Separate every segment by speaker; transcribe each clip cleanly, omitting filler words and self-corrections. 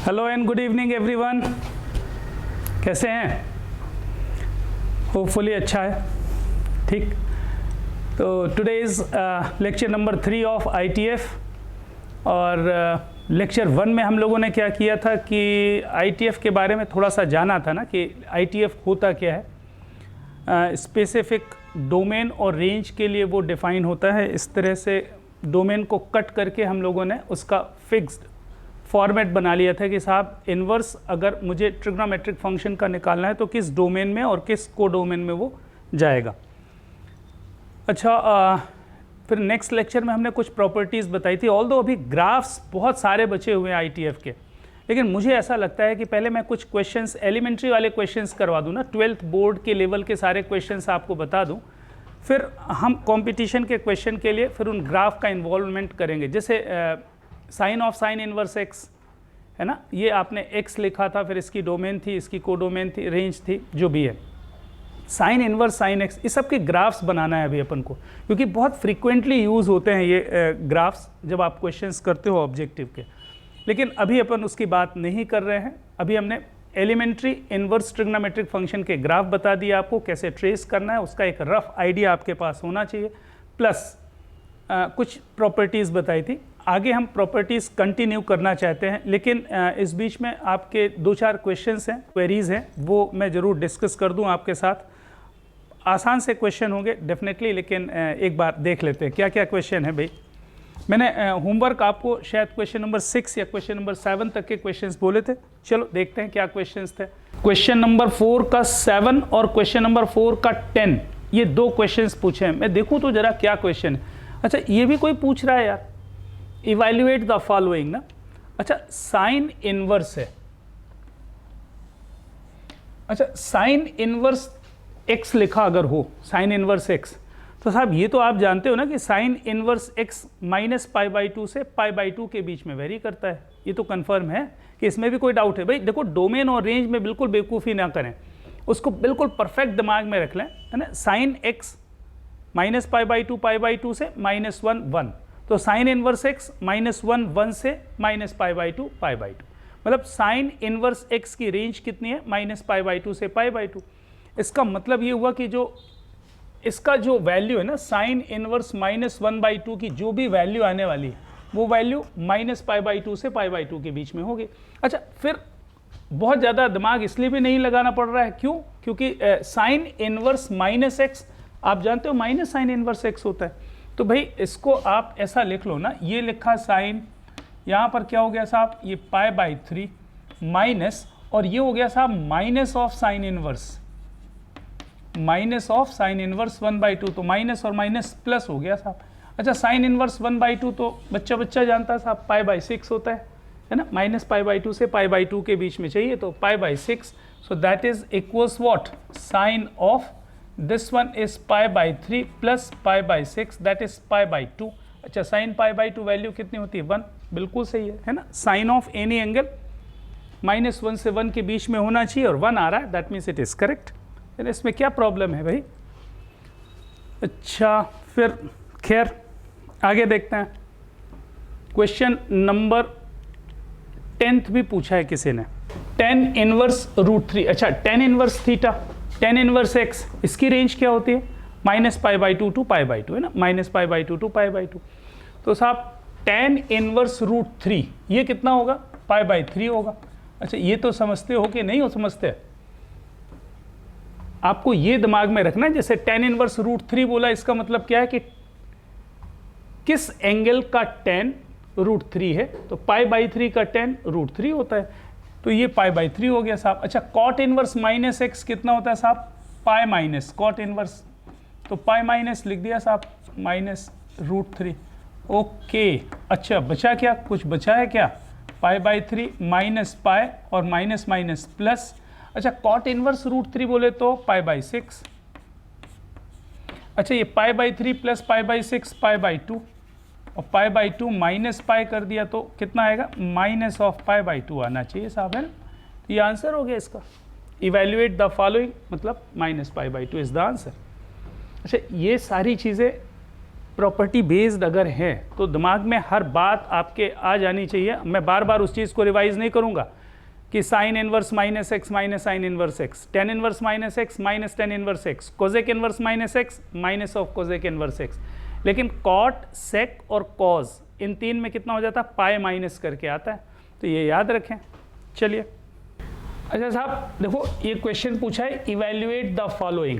Speaker 1: Hello and good evening everyone. कैसे हैं? Hopefully अच्छा है। ठीक, तो today is lecture number 3 of ITF। और लेक्चर 1 में हम लोगों ने क्या किया था कि ITF के बारे में थोड़ा सा जाना था ना कि ITF होता क्या है। स्पेसिफिक डोमेन और रेंज के लिए वो डिफ़ाइन होता है। इस तरह से डोमेन को कट करके हम लोगों ने उसका फिक्स्ड फॉर्मेट बना लिया था कि साहब इन्वर्स अगर मुझे ट्रिग्नोमेट्रिक फंक्शन का निकालना है तो किस डोमेन में और किस कोडोमेन में वो जाएगा। अच्छा, फिर नेक्स्ट लेक्चर में हमने कुछ प्रॉपर्टीज़ बताई थी। ऑल्दो अभी ग्राफ्स बहुत सारे बचे हुए हैं ITF के, लेकिन मुझे ऐसा लगता है कि पहले मैं कुछ क्वेश्चंस एलिमेंट्री वाले क्वेश्चंस करवा दूँ ना, 12th बोर्ड के लेवल के सारे क्वेश्चंस आपको बता दूँ, फिर हम कंपटीशन के क्वेश्चन के लिए फिर उन ग्राफ का इन्वॉल्वमेंट करेंगे। जैसे sine of sine inverse x है ना, ये आपने x लिखा था, फिर इसकी डोमेन थी, इसकी कोडोमेन थी, रेंज थी, जो भी है। साइन इनवर्स साइन एक्स, इस सब के ग्राफ्स बनाना है अभी अपन को, क्योंकि बहुत फ्रीक्वेंटली यूज़ होते हैं ये ग्राफ्स जब आप क्वेश्चंस करते हो ऑब्जेक्टिव के। लेकिन अभी अपन उसकी बात नहीं कर रहे हैं। अभी हमने एलिमेंट्री इनवर्स ट्रिग्नोमेट्रिक फंक्शन के ग्राफ बता दिए, आपको कैसे ट्रेस करना है उसका एक रफ आइडिया आपके पास होना चाहिए, प्लस कुछ प्रॉपर्टीज़ बताई थी। आगे हम प्रॉपर्टीज़ कंटिन्यू करना चाहते हैं, लेकिन इस बीच में आपके 2-4 क्वेश्चंस हैं, क्वेरीज़ हैं, वो मैं ज़रूर डिस्कस कर दूं आपके साथ। आसान से क्वेश्चन होंगे डेफिनेटली, लेकिन एक बार देख लेते हैं क्या क्या क्वेश्चन है भाई। मैंने होमवर्क आपको शायद क्वेश्चन नंबर 6 या क्वेश्चन नंबर 7 तक के क्वेश्चंस बोले थे। चलो देखते हैं क्या क्वेश्चंस थे। क्वेश्चन नंबर 4 का 7 और क्वेश्चन नंबर 4 का 10, ये 2 क्वेश्चंस पूछे हैं। मैं देखूँ तो ज़रा क्या क्वेश्चन है। अच्छा, ये भी कोई पूछ रहा है यार, इवैल्यूएट द फॉलोइंग ना। अच्छा, साइन इनवर्स है। अच्छा, साइन इनवर्स x लिखा अगर हो, साइन इनवर्स x, तो साहब ये तो आप जानते हो ना कि साइन इनवर्स x -π/2 से π/2 के बीच में वेरी करता है। ये तो कंफर्म है कि इसमें भी कोई डाउट है भाई। देखो, डोमेन और रेंज में बिल्कुल बेवकूफ़ी ना करें, उसको बिल्कुल परफेक्ट दिमाग में रख लें, है ना। साइन x -π/2 π/2 से -1 1, तो साइन इनवर्स x -1 1 से -π/2 π/2, मतलब साइन इनवर्स x की रेंज कितनी है, -π/2 से π/2। इसका मतलब ये हुआ कि जो इसका जो वैल्यू है ना, साइन इनवर्स -1/2 की जो भी वैल्यू आने वाली है वो वैल्यू -π/2 से π/2 के बीच में होगी। अच्छा, फिर बहुत ज़्यादा दिमाग इसलिए भी नहीं लगाना पड़ रहा है, क्यों? क्योंकि साइन इनवर्स -x, आप जानते हो माइनस साइन इनवर्स x होता है। तो भाई इसको आप ऐसा लिख लो ना, ये लिखा साइन, यहाँ पर क्या हो गया साहब, ये π/3 माइनस, और ये हो गया साहब minus of sine inverse, minus of sine inverse 1/2, तो माइनस और माइनस प्लस हो गया साहब। अच्छा, साइन इनवर्स 1/2 तो बच्चा बच्चा जानता है साहब, π/6 होता है ना, -π/2 से π/2 के बीच में चाहिए, तो π/6, so that is equals what, sine of this one is π/3 plus π/6, that is π/2। अच्छा, साइन π/2 वैल्यू कितनी होती है, 1, बिल्कुल सही है ना। साइन ऑफ एनी एंगल -1 से 1 के बीच में होना चाहिए, और 1 आ रहा है, that means it is correct. इसमें क्या प्रॉब्लम है भाई। अच्छा, फिर खैर आगे देखते हैं। क्वेश्चन नंबर 10th भी पूछा है किसी ने, tan इनवर्स √3। अच्छा, tan inverse theta, tan inverse x, इसकी रेंज क्या होती है, -π/2 टू π/2, है ना, -π/2 टू π/2। तो साहब tan इनवर्स √3 ये कितना होगा, π/3 होगा। अच्छा, ये तो समझते हो कि नहीं हो समझते, आपको ये दिमाग में रखना है। जैसे tan इनवर्स √3 बोला, इसका मतलब क्या है कि किस एंगल का tan √3 है, तो π/3 का tan √3 होता है, तो ये π/3 हो गया साहब। अच्छा, कॉट इनवर्स -x कितना होता है साहब, π- कॉट इनवर्स, तो π- लिख दिया साहब, -√3। ओके, अच्छा बचा क्या, कुछ बचा है क्या, π/3 -π और माइनस माइनस प्लस। अच्छा, कॉट इनवर्स √3 बोले तो π/6। अच्छा, ये π/3 प्लस π/6 π/2, और π/2 माइनस π कर दिया तो कितना आएगा, माइनस ऑफ π/2 आना चाहिए साहब, है ना। ये आंसर हो गया इसका। इवैल्यूएट द फॉलोइंग मतलब -π/2 इज द आंसर। अच्छा, ये सारी चीज़ें प्रॉपर्टी बेस्ड अगर है तो दिमाग में हर बात आपके आ जानी चाहिए। मैं बार बार उस चीज़ को रिवाइज नहीं करूँगा कि sine inverse minus x minus sine inverse x, tan inverse minus x minus ten inverse x, Kozak inverse minus x minus of Kozak inverse x. लेकिन कॉट, सेक और कॉज इन तीन में कितना हो जाता है, पाई माइनस करके आता है, तो ये याद रखें। चलिए अच्छा साहब देखो ये क्वेश्चन पूछा है, evaluate the following,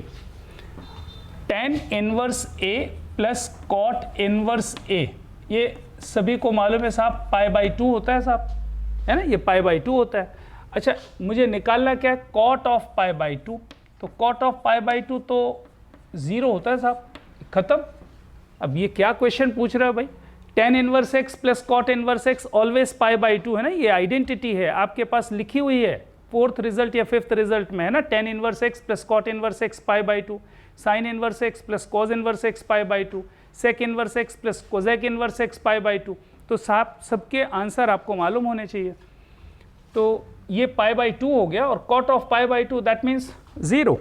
Speaker 1: tan inverse A plus cot inverse A, ये सभी को मालूम है साहब पाई बाई 2 होता है साहब, है ना, ये पाई बाई 2 होता है। अच्छा मुझे निकालना क्या है, कॉट ऑफ पाई बाई 2, तो कॉट ऑफ पाई बाई 2 तो 0 होता है साहब, खत्म। अब ये क्या क्वेश्चन पूछ रहा है भाई, tan inverse x plus cot inverse x always pi by 2 है ना, ये आइडेंटिटी है आपके पास लिखी हुई है, फोर्थ रिजल्ट या फिफ्थ रिजल्ट में है ना, tan inverse x plus cot inverse x pi by 2, sine inverse x plus cos inverse x pi by 2, sec inverse x plus cosec inverse x pi by 2। तो साहब सबके answer आपको मालूम होने चाहिए। तो ये पाई बाई 2 हो गया और cot of pi by 2 that means 0।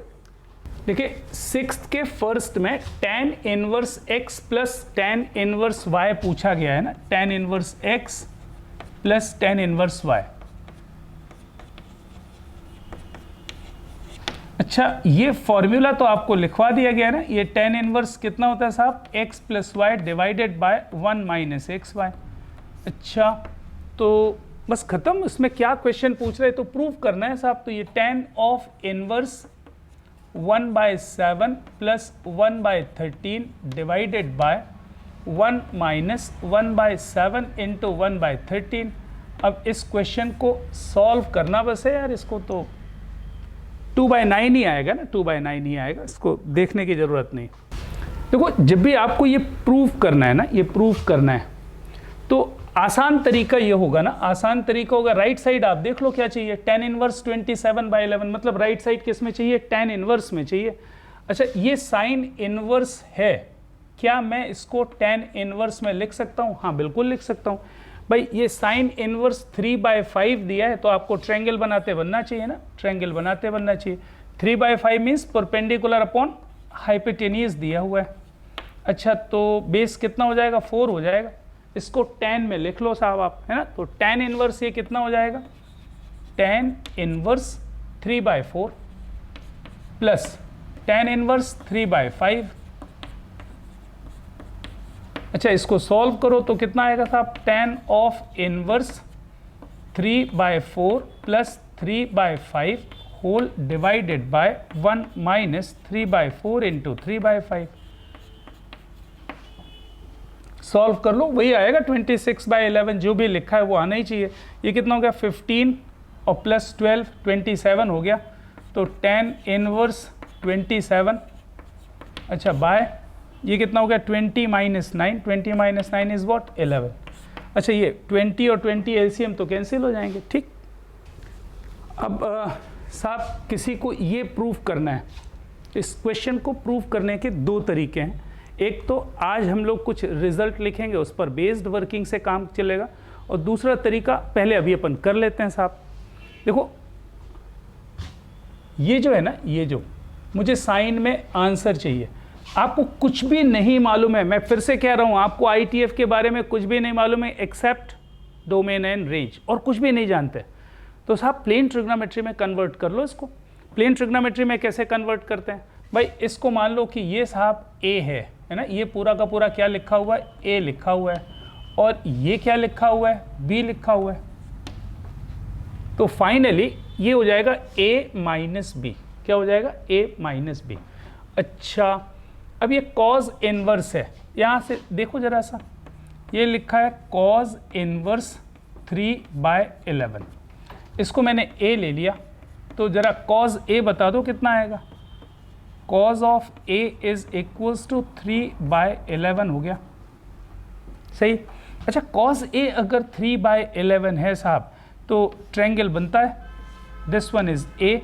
Speaker 1: देखिए सिक्स्थ के फर्स्ट में tan inverse x plus tan inverse y पूछा गया है ना, tan inverse x plus tan inverse y. अच्छा ये फॉर्मूला तो आपको लिखवा दिया गया है ना, ये टेन इनवर्स कितना होता है साहब, x plus y divided by 1 minus x y. अच्छा तो बस खत्म, इसमें क्या क्वेश्चन पूछ रहे हैं तो प्रूव करना है साहब। तो ये ten of inverse 1/7 plus 1/13 divided by 1 minus 1/7 into 1/13। अब इस क्वेश्चन को सॉल्व करना बस है यार, इसको तो 2/9 ही आएगा ना, 2/9 ही आएगा, इसको देखने की ज़रूरत नहीं। देखो जब भी आपको ये प्रूव करना है ना, ये प्रूव करना है तो आसान तरीका ये होगा ना, आसान तरीका होगा राइट साइड आप देख लो क्या चाहिए, टेन इनवर्स 27/11, मतलब राइट साइड किस में चाहिए, टेन इनवर्स में चाहिए। अच्छा ये साइन इनवर्स है, क्या मैं इसको टेन इनवर्स में लिख सकता हूँ, हाँ बिल्कुल लिख सकता हूँ भाई। ये साइन इनवर्स 3/5 दिया है तो आपको ट्रायंगल बनाते बनना चाहिए ना, ट्रायंगल बनाते बनना चाहिए। 3/5 मीन्स परपेंडिकुलर अपॉन हाइपोटेन्यूज दिया हुआ है। अच्छा तो बेस कितना हो जाएगा, 4 हो जाएगा, इसको टेन में लिख लो साहब आप, है ना। तो टेन इनवर्स ये कितना हो जाएगा, tan inverse 3/4 plus tan inverse 3/5। अच्छा इसको सॉल्व करो तो कितना आएगा साहब, tan of inverse 3/4 plus 3/5 whole divided by 1 minus 3/4 into 3/5। Solve कर लो वही आएगा 26/11, जो भी लिखा है वो आना ही चाहिए। ये कितना हो गया, 15 और प्लस 12 27 हो गया, तो टेन इनवर्स 27। अच्छा बाय ये कितना हो गया, 20 माइनस 9, 20 माइनस 9 इज व्हाट, 11। अच्छा ये 20 और 20 एलसीएम तो कैंसिल हो जाएंगे, ठीक। अब साहब किसी को ये प्रूव करना है, इस क्वेश्चन को प्रूव करने के दो तरीके हैं। एक तो आज हम लोग कुछ रिजल्ट लिखेंगे, उस पर बेस्ड वर्किंग से काम चलेगा, और दूसरा तरीका पहले अभी अपन कर लेते हैं साहब। देखो ये जो है ना, ये जो मुझे साइन में आंसर चाहिए, आपको कुछ भी नहीं मालूम है, मैं फिर से कह रहा हूं आपको आईटीएफ के बारे में कुछ भी नहीं मालूम है एक्सेप्ट डोमेन एंड रेंज, और कुछ भी नहीं जानते, तो साहब प्लेन ट्रिग्नोमेट्री में कन्वर्ट कर लो इसको। प्लेन ट्रिग्नोमेट्री में कैसे कन्वर्ट करते हैं भाई, इसको मान लो कि ये साहब ए है ना, ये पूरा का पूरा क्या लिखा हुआ है, ए लिखा हुआ है, और ये क्या लिखा हुआ है, बी लिखा हुआ है, तो फाइनली ये हो जाएगा ए माइनस बी। क्या हो जाएगा, ए माइनस बी। अच्छा अब ये कॉज इनवर्स है, यहाँ से देखो जरा सा, ये लिखा है कॉज इनवर्स 3/11, इसको मैंने ए ले लिया, तो जरा कॉज ए बता दो कितना आएगा, cos of a is equals to 3/11 हो गया, सही। अच्छा कॉज ए अगर 3/11 है साहब तो ट्रायंगल बनता है, दिस वन इज ए।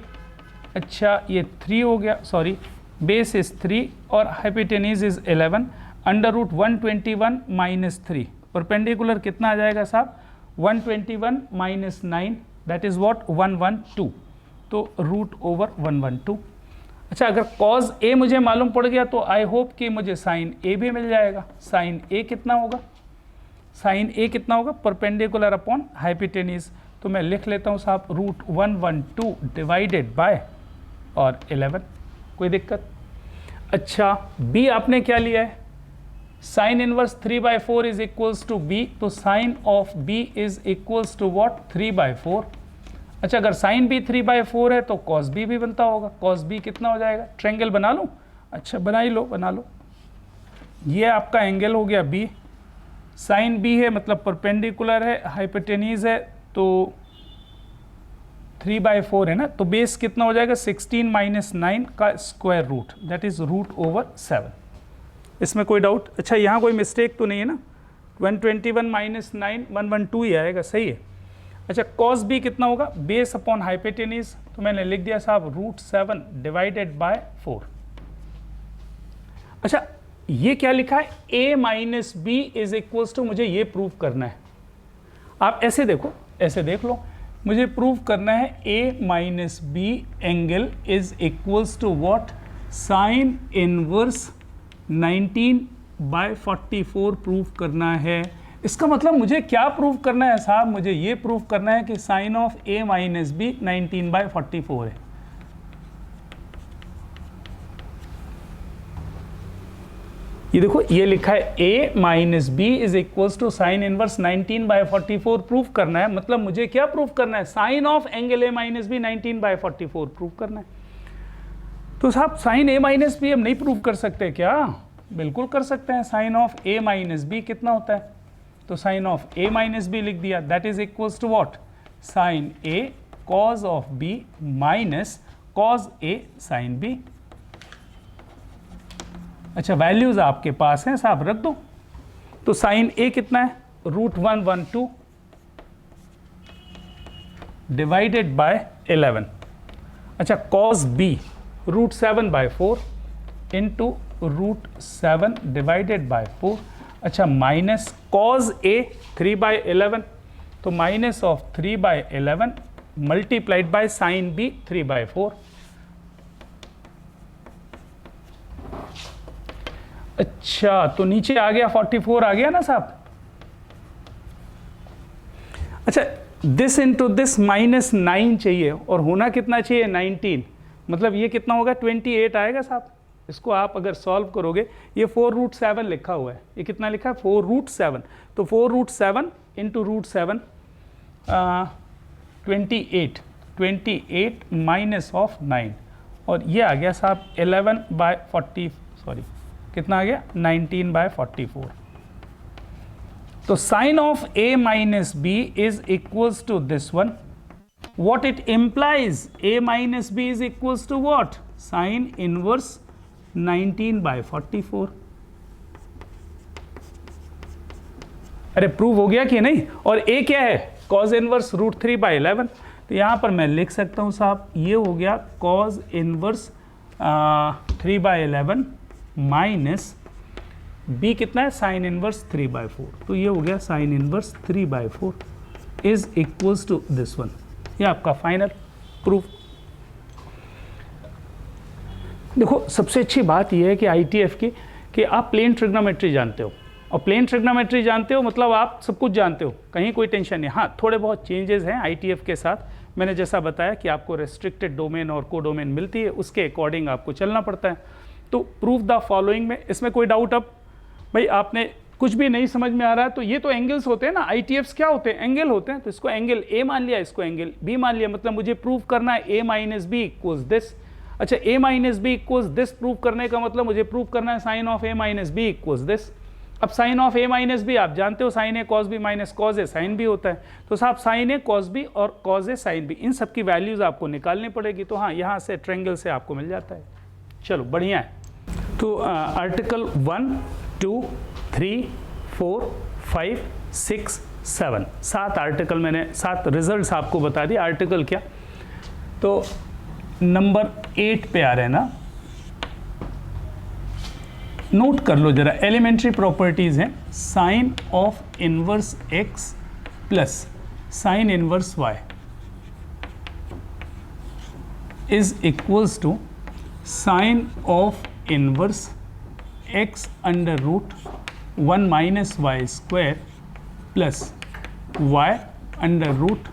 Speaker 1: अच्छा ये 3 हो गया, सॉरी बेस इज 3 और hypotenuse is 11, under root 121 minus 3, perpendicular कितना आ जाएगा साहब, 121 माइनस 9 दैट इज व्हाट 112, तो रूट ओवर 112। अच्छा, अगर कॉज ए मुझे मालूम पड़ गया तो आई होप कि मुझे साइन ए भी मिल जाएगा। साइन ए कितना होगा? साइन ए कितना होगा? Perpendicular upon hypotenuse. तो मैं लिख लेता हूँ साहब √112 डिवाइडेड बाय और 11। कोई दिक्कत? अच्छा, बी आपने क्या लिया है? Sine inverse 3/4 is equals to B, तो sine of B is equals to what? 3/4। अच्छा, अगर साइन बी 3/4 है तो कॉस बी भी बनता होगा। कॉस बी कितना हो जाएगा? ट्रायंगल बना लूँ? अच्छा, बना ही लो, बना लो। ये आपका एंगल हो गया बी, साइन बी है मतलब परपेंडिकुलर है, हाइपोटेन्यूज है, तो 3/4 है ना, तो बेस कितना हो जाएगा? 16 - 9 का स्क्वायर रूट, दैट इज √7। इसमें कोई डाउट? अच्छा, यहाँ कोई मिस्टेक तो नहीं है ना? 121 - 9 112 ही आएगा, सही है। अच्छा, कॉस बी कितना होगा? बेस अपॉन हाइपोटेन्यूज, तो मैंने लिख दिया साहब √7 डिवाइडेड बाय 4। अच्छा, ये क्या लिखा है? a minus B is equals to, मुझे ये प्रूव करना है। आप ऐसे देखो, ऐसे देख लो, मुझे प्रूव करना है a minus b angle is equals to what? Sine inverse 19/44 prove करना है। इसका मतलब मुझे क्या प्रूव करना है साहब? मुझे ये प्रूव करना है कि sine of a minus b 19/44 है। ये देखो, ये लिखा है a minus B is equals to sine inverse 19/44 prove करना है। मतलब मुझे क्या प्रूव करना है? Sine of angle a minus b 19/44 prove करना है। तो साहब साइन a माइनस बी हम नहीं प्रूव कर सकते क्या? बिल्कुल कर सकते हैं। Sine of a minus B कितना होता है? तो sine of a minus B लिख दिया, that is equals to what? Sine a cos of b minus cos a sine b। अच्छा, वैल्यूज आपके पास हैं साहब, रख दो। तो साइन a कितना है? √112 डिवाइडेड बाय 11। अच्छा, cos b √7/4 into √7 divided by 4। अच्छा, माइनस कॉस a 3/11, तो minus of 3/11 multiplied by sine b 3/4। अच्छा, तो नीचे आ गया 44 आ गया ना साहब। अच्छा, दिस इंटू दिस -9 चाहिए और होना कितना चाहिए? 19। मतलब ये कितना होगा? 28 आएगा साहब। इसको आप अगर सॉल्व करोगे, ये 4√7 लिखा हुआ है, ये कितना लिखा है? 4√7। तो 4√7 इंटू √7 28 माइनस ऑफ 9, और ये आ गया साहब 11/40, सॉरी कितना आ गया? 19/44। तो sine of a minus B is equals to this one. What it implies? a minus b is equals to what? Sin inverse 19/44। अरे प्रूव हो गया कि नहीं? और a क्या है? cos inverse √3/11। तो यहां पर मैं लिख सकता हूं साहब, ये हो गया cos इनवर्स 3/11 माइनस b कितना है? Sine inverse 3/4। तो ये हो गया sine inverse 3/4 is equals to this one. ये आपका फाइनल प्रूफ। देखो, सबसे अच्छी बात यह है कि ITF की कि आप प्लेन ट्रिग्नोमेट्री जानते हो, और प्लेन ट्रिग्नोमेट्री जानते हो मतलब आप सब कुछ जानते हो, कहीं कोई टेंशन नहीं। हाँ, थोड़े बहुत चेंजेस हैं ITF के साथ। मैंने जैसा बताया कि आपको रेस्ट्रिक्टेड डोमेन और कोडोमेन मिलती है, उसके अकॉर्डिंग आपको चलना पड़ता है। तो प्रूफ द फॉलोइंग में, इसमें कोई डाउट? अब भाई आपने कुछ भी नहीं समझ में आ रहा है तो ये तो एंगल्स होते हैं ना, ITFs क्या होते हैं? एंगल होते हैं। तो इसको एंगल A मान लिया, इसको एंगल B मान लिया। मतलब मुझे प्रूव करना है a minus B equals this. अच्छा, a minus B equals this prove करने का मतलब मुझे प्रूव करना है sine of a minus B equals this. अब sine of a minus B आप जानते हो, sine a cos b minus cos a sine b होता है। तो साहब साइन a कॉस b और कॉस a साइन b, इन सब की वैल्यूज आपको निकालनी पड़ेगी। तो हाँ, यहाँ से ट्रायंगल से आपको मिल जाता है। चलो बढ़िया है। तो आर्टिकल 1, 2, 3, 4, 5, 6, 7, 7 आर्टिकल मैंने 7 रिजल्ट्स आपको बता दिए। आर्टिकल क्या? तो नंबर 8 पे आ रहे हैं ना, नोट कर लो जरा। एलिमेंट्री प्रॉपर्टीज हैं, sine of inverse x plus sine inverse y is equals to sine of inverse x under root 1 minus Y square plus y under root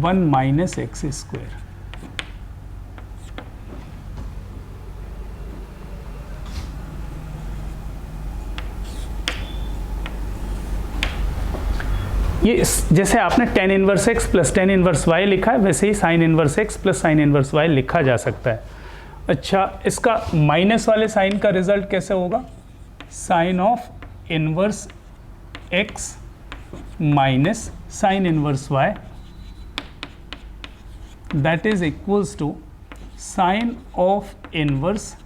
Speaker 1: 1 minus X square. ये जैसे आपने tan inverse x plus tan inverse y लिखा है, वैसे ही sine inverse x plus sine inverse y लिखा जा सकता है। अच्छा, इसका माइनस वाले साइन का रिजल्ट कैसे होगा? Sine of inverse x minus sine inverse y, that is equals to sine of inverse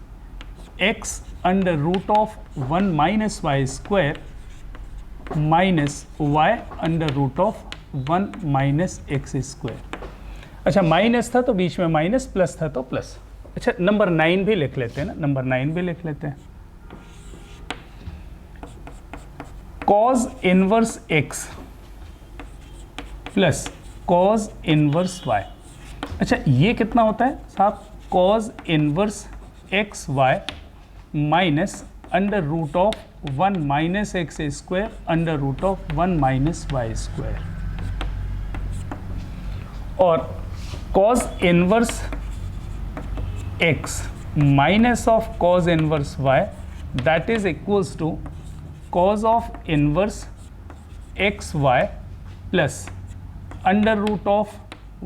Speaker 1: x under root of 1 minus Y square minus y under root of 1 minus X square. अच्छा, minus था तो बीच में minus, plus था तो plus. अच्छा, number 9 भी लिख लेते हैं ना, नंबर 9 भी लिख लेते हैं। Cos inverse x plus cos inverse y। अच्छा, ये कितना होता है साहब? Cos inverse X Y minus under root of 1 minus X square under root of 1 minus Y square, और cos inverse x minus of cos inverse y, that is equals to cos of inverse X Y plus under root of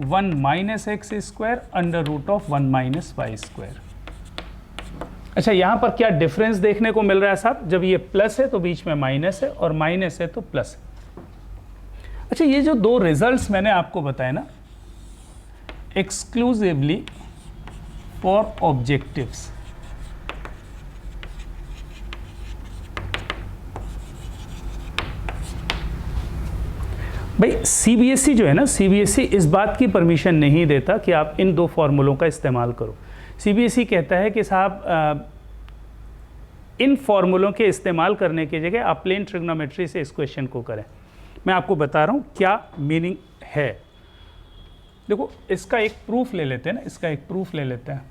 Speaker 1: 1 minus X square under root of 1 minus Y square. अच्छा, यहाँ पर क्या difference देखने को मिल रहा है साहब? जब ये प्लस है तो बीच में माइनस है, और माइनस है तो प्लस है। अच्छा, ये जो दो रिजल्ट्स मैंने आपको बताए ना, एक्सक्लूसिवली फॉर ऑब्जेक्टिव्स, भाई सीबीएसई जो है ना, सीबीएसई इस बात की परमिशन नहीं देता कि आप इन दो फॉर्मूलों का इस्तेमाल करो। सीबीएसई कहता है कि साहब इन फॉर्मूलों के इस्तेमाल करने की जगह आप प्लेन ट्रिग्नोमेट्री से इस क्वेश्चन को करें। मैं आपको बता रहा हूँ क्या मीनिंग है। देखो, इसका एक प्रूफ ले लेते हैं ना, इसका एक प्रूफ ले लेते हैं।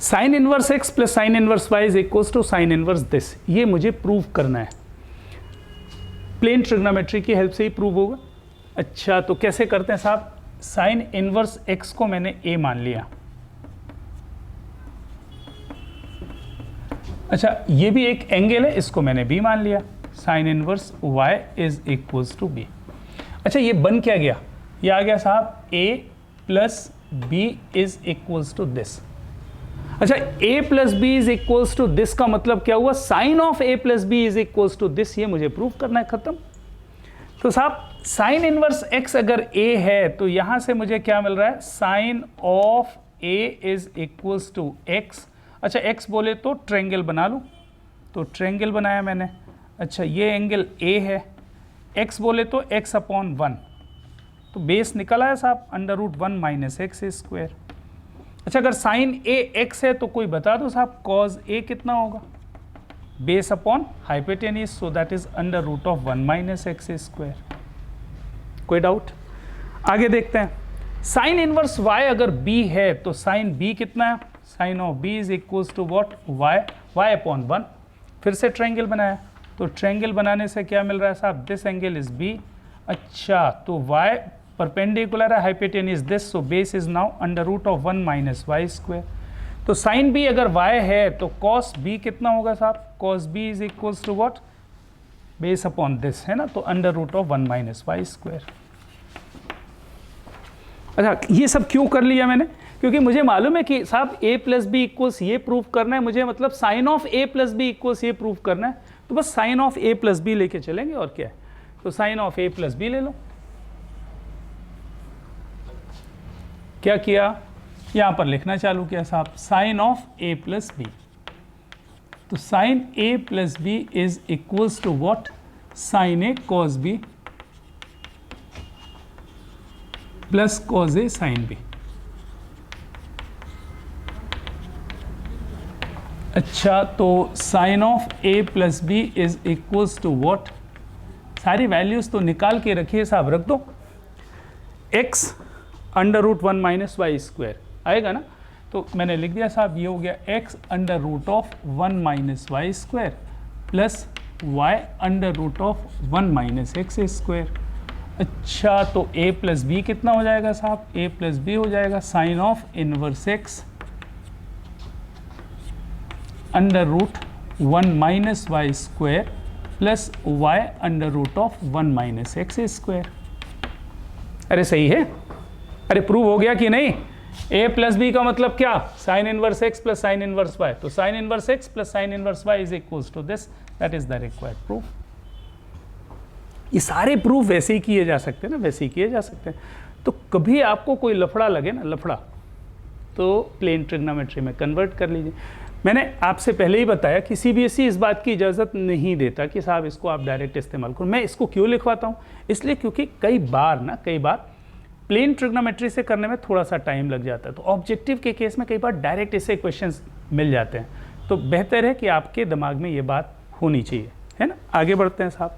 Speaker 1: Sine inverse x plus sine inverse y is equals to sine inverse this. ये मुझे प्रूव करना है, प्लेन ट्रिग्नोमेट्री की हेल्प से ही प्रूव होगा। अच्छा, तो कैसे करते हैं साहब? साइन इनवर्स x को मैंने a मान लिया। अच्छा, ये भी एक एंगल है, इसको मैंने b मान लिया। Sine inverse y is equals to b। अच्छा, ये बन क्या गया? ये आ गया साहब a plus b is equals to this. अच्छा, a plus B is equals to this का मतलब क्या हुआ? Sine of a plus B is equals to this. ये मुझे प्रूव करना है, खत्म। तो साहब साइन इनवर्स x अगर a है तो यहां से मुझे क्या मिल रहा है? Sine of a is equals to x। अच्छा, x बोले तो ट्रायंगल बना लूं, तो ट्रायंगल बनाया मैंने। अच्छा, ये एंगल a है, x बोले तो x अपॉन 1, तो बेस निकल आया साहब under root 1 minus X square. अच्छा, अगर साइन a x है तो कोई बता दो साहब कॉज a कितना होगा? Base upon hypotenuse, so that is under root of 1 minus X square. कोई डाउट? आगे देखते हैं। साइन इनवर्स y अगर b है तो साइन b कितना है? Sine of b is equals to what? y upon 1। फिर से ट्रायंगल बनाया, तो ट्रायंगल बनाने से क्या मिल रहा है साहब? This angle is b। अच्छा, तो y परपेंडिकुलर है hypotenuse this, so base is now under root of 1 minus Y square. तो साइन b अगर y है तो कॉस b कितना होगा साहब? Cos b is equals to what? Base upon this, है ना, तो under root of 1 minus Y square. अच्छा, ये सब क्यों कर लिया मैंने? क्योंकि मुझे मालूम है कि साहब a प्लस बी इक्वल्स ये प्रूव करना है मुझे, मतलब sine of a plus B equals ये प्रूव करना है, तो बस sine of a plus B लेके चलेंगे, और क्या है। तो sine of a plus B ले लो। क्या किया? यहाँ पर लिखना चालू किया साहब, sine of a plus B. तो sine a plus B is equals to what? Sine a cos b plus cos a sine b। अच्छा, तो sine of a plus B is equals to what? सारी values तो निकाल के रखिए साहब, रख दो। x under root 1 minus Y square आएगा ना। तो मैंने लिख दिया साहब, ये हो गया x under root of 1 minus Y square plus y under root of 1 minus X square. अच्छा, तो a प्लस बी कितना हो जाएगा साहब, a प्लस बी हो जाएगा sine of inverse x under root 1 minus Y square plus y under root of 1 minus X square. अरे सही है, अरे प्रूव हो गया कि नहीं। a प्लस बी का मतलब क्या, sine inverse x plus sine inverse y, तो sine inverse x plus sine inverse y is equals to this, that is the required proof. ये सारे प्रूफ वैसे ही किए जा सकते हैं ना, वैसे ही किए जा सकते हैं। तो कभी आपको कोई लफड़ा लगे ना, लफड़ा, तो प्लेन ट्रिग्नोमेट्री में कन्वर्ट कर लीजिए। मैंने आपसे पहले ही बताया कि सीबीएसई इस बात की इजाज़त नहीं देता कि साहब इसको आप डायरेक्ट इस्तेमाल करो। मैं इसको क्यों लिखवाता हूँ, इसलिए क्योंकि कई बार प्लेन ट्रिग्नोमेट्री से करने में थोड़ा सा टाइम लग जाता है, तो ऑब्जेक्टिव के केस में कई बार डायरेक्ट इससे क्वेश्चंस मिल जाते हैं। तो बेहतर है कि आपके दिमाग में ये बात होनी चाहिए, है ना। आगे बढ़ते हैं साहब।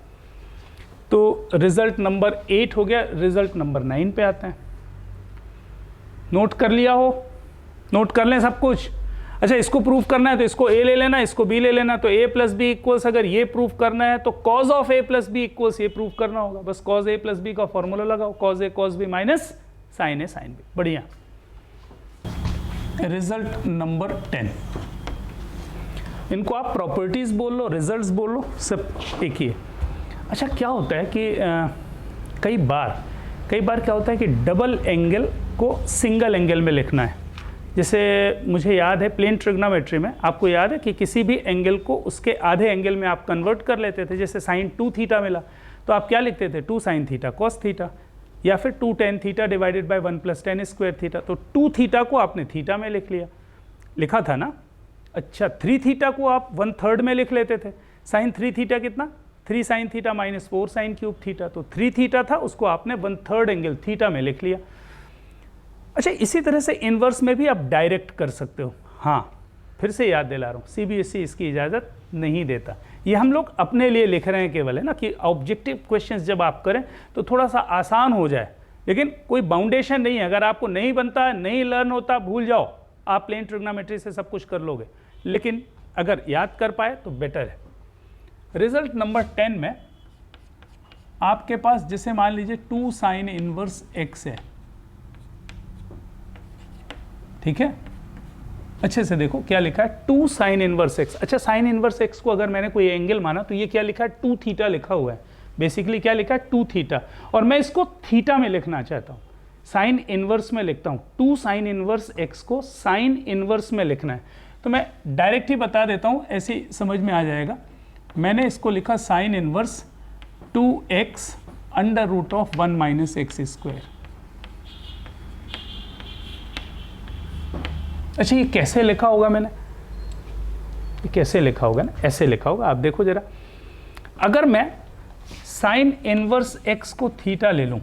Speaker 1: तो रिजल्ट नंबर 8 हो गया, रिजल्ट नंबर 9 पे आते हैं। नोट कर लिया हो, नोट कर लें सब कुछ। अच्छा, इसको प्रूफ करना है तो इसको a ले लेना, इसको b ले लेना, तो a प्लस बी इक्वल्स, अगर ये प्रूफ करना है तो cos of a plus B equals ये प्रूफ करना होगा। बस कॉज a प्लस बी का फॉर्मूला लगाओ, cos a cos b minus sine a sine b। बढ़िया। रिजल्ट नंबर 10, इनको आप प्रॉपर्टीज बोल लो, रिजल्ट्स बोल लो, सब एक ही है। अच्छा, क्या होता है कि कई बार क्या होता है कि डबल एंगल को सिंगल एंगल में लिखना है। जैसे मुझे याद है प्लेन ट्रिग्नोमेट्री में, आपको याद है कि किसी भी एंगल को उसके आधे एंगल में आप कन्वर्ट कर लेते थे। जैसे साइन 2 थीटा मिला तो आप क्या लिखते थे, 2 साइन थीटा कॉस थीटा, या फिर 2 tan theta divided by 1 plus ten square theta. तो 2 थीटा को आपने थीटा में लिख लिया, लिखा था ना। अच्छा, 3 थीटा को आप 1/3 में लिख लेते थे। साइन 3 थीटा कितना, 3 sine theta minus 4 sine cube theta, तो 3 थीटा था, उसको आपने 1/3 एंगल थीटा में लिख लिया। अच्छा, इसी तरह से इन्वर्स में भी आप डायरेक्ट कर सकते हो। हाँ, फिर से याद दिला रहा हूँ, सीबीएसई इसकी इजाज़त नहीं देता। ये हम लोग अपने लिए लिख रहे हैं केवल, है ना, कि ऑब्जेक्टिव क्वेश्चंस जब आप करें तो थोड़ा सा आसान हो जाए, लेकिन कोई बाउंडेशन नहीं है। अगर आपको नहीं बनता, नहीं लर्न होता, भूल जाओ, आप प्लेन ट्रिग्नोमेट्री से सब कुछ कर लोगे, लेकिन अगर याद कर पाए तो बेटर है। रिजल्ट नंबर 10 में आपके पास जैसे मान लीजिए 2 साइन इनवर्स एक्स है, ठीक है। अच्छे से देखो क्या लिखा है, 2 साइन इनवर्स एक्स। अच्छा, साइन इनवर्स एक्स को अगर मैंने कोई एंगल माना तो ये क्या लिखा है, 2 थीटा लिखा हुआ है। बेसिकली क्या लिखा है, 2 थीटा, और मैं इसको थीटा में लिखना चाहता हूँ, साइन इनवर्स में लिखता हूँ। 2 साइन इनवर्स एक्स को साइन इनवर्स में लिखना है, तो मैं डायरेक्ट ही बता देता हूँ, ऐसे समझ में आ जाएगा। मैंने इसको लिखा sine inverse 2x under root of 1 minus X square. अच्छा, ये कैसे लिखा होगा मैंने, ये कैसे लिखा होगा ना, ऐसे लिखा होगा। आप देखो जरा, अगर मैं साइन इनवर्स x को थीटा ले लूं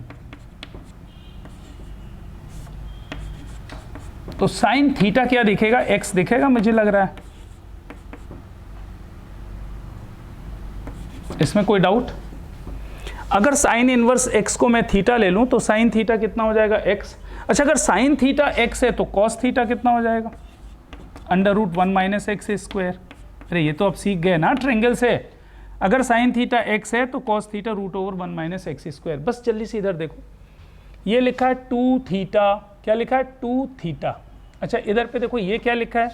Speaker 1: तो साइन थीटा क्या दिखेगा, x दिखेगा, मुझे लग रहा है। इसमें कोई डाउट? अगर साइन इनवर्स x को मैं थीटा ले लूं तो साइन थीटा कितना हो जाएगा, x। अच्छा, अगर साइन थीटा x है तो कॉस थीटा कितना हो जाएगा, under root 1 minus X square. अरे ये तो आप सीख गए ना ट्रायंगल से। अगर साइन थीटा x है तो cos theta root over 1 minus X square. बस जल्दी से इधर देखो, ये लिखा है 2 थीटा, क्या लिखा है, 2 थीटा। अच्छा, इधर पे देखो, ये क्या लिखा है,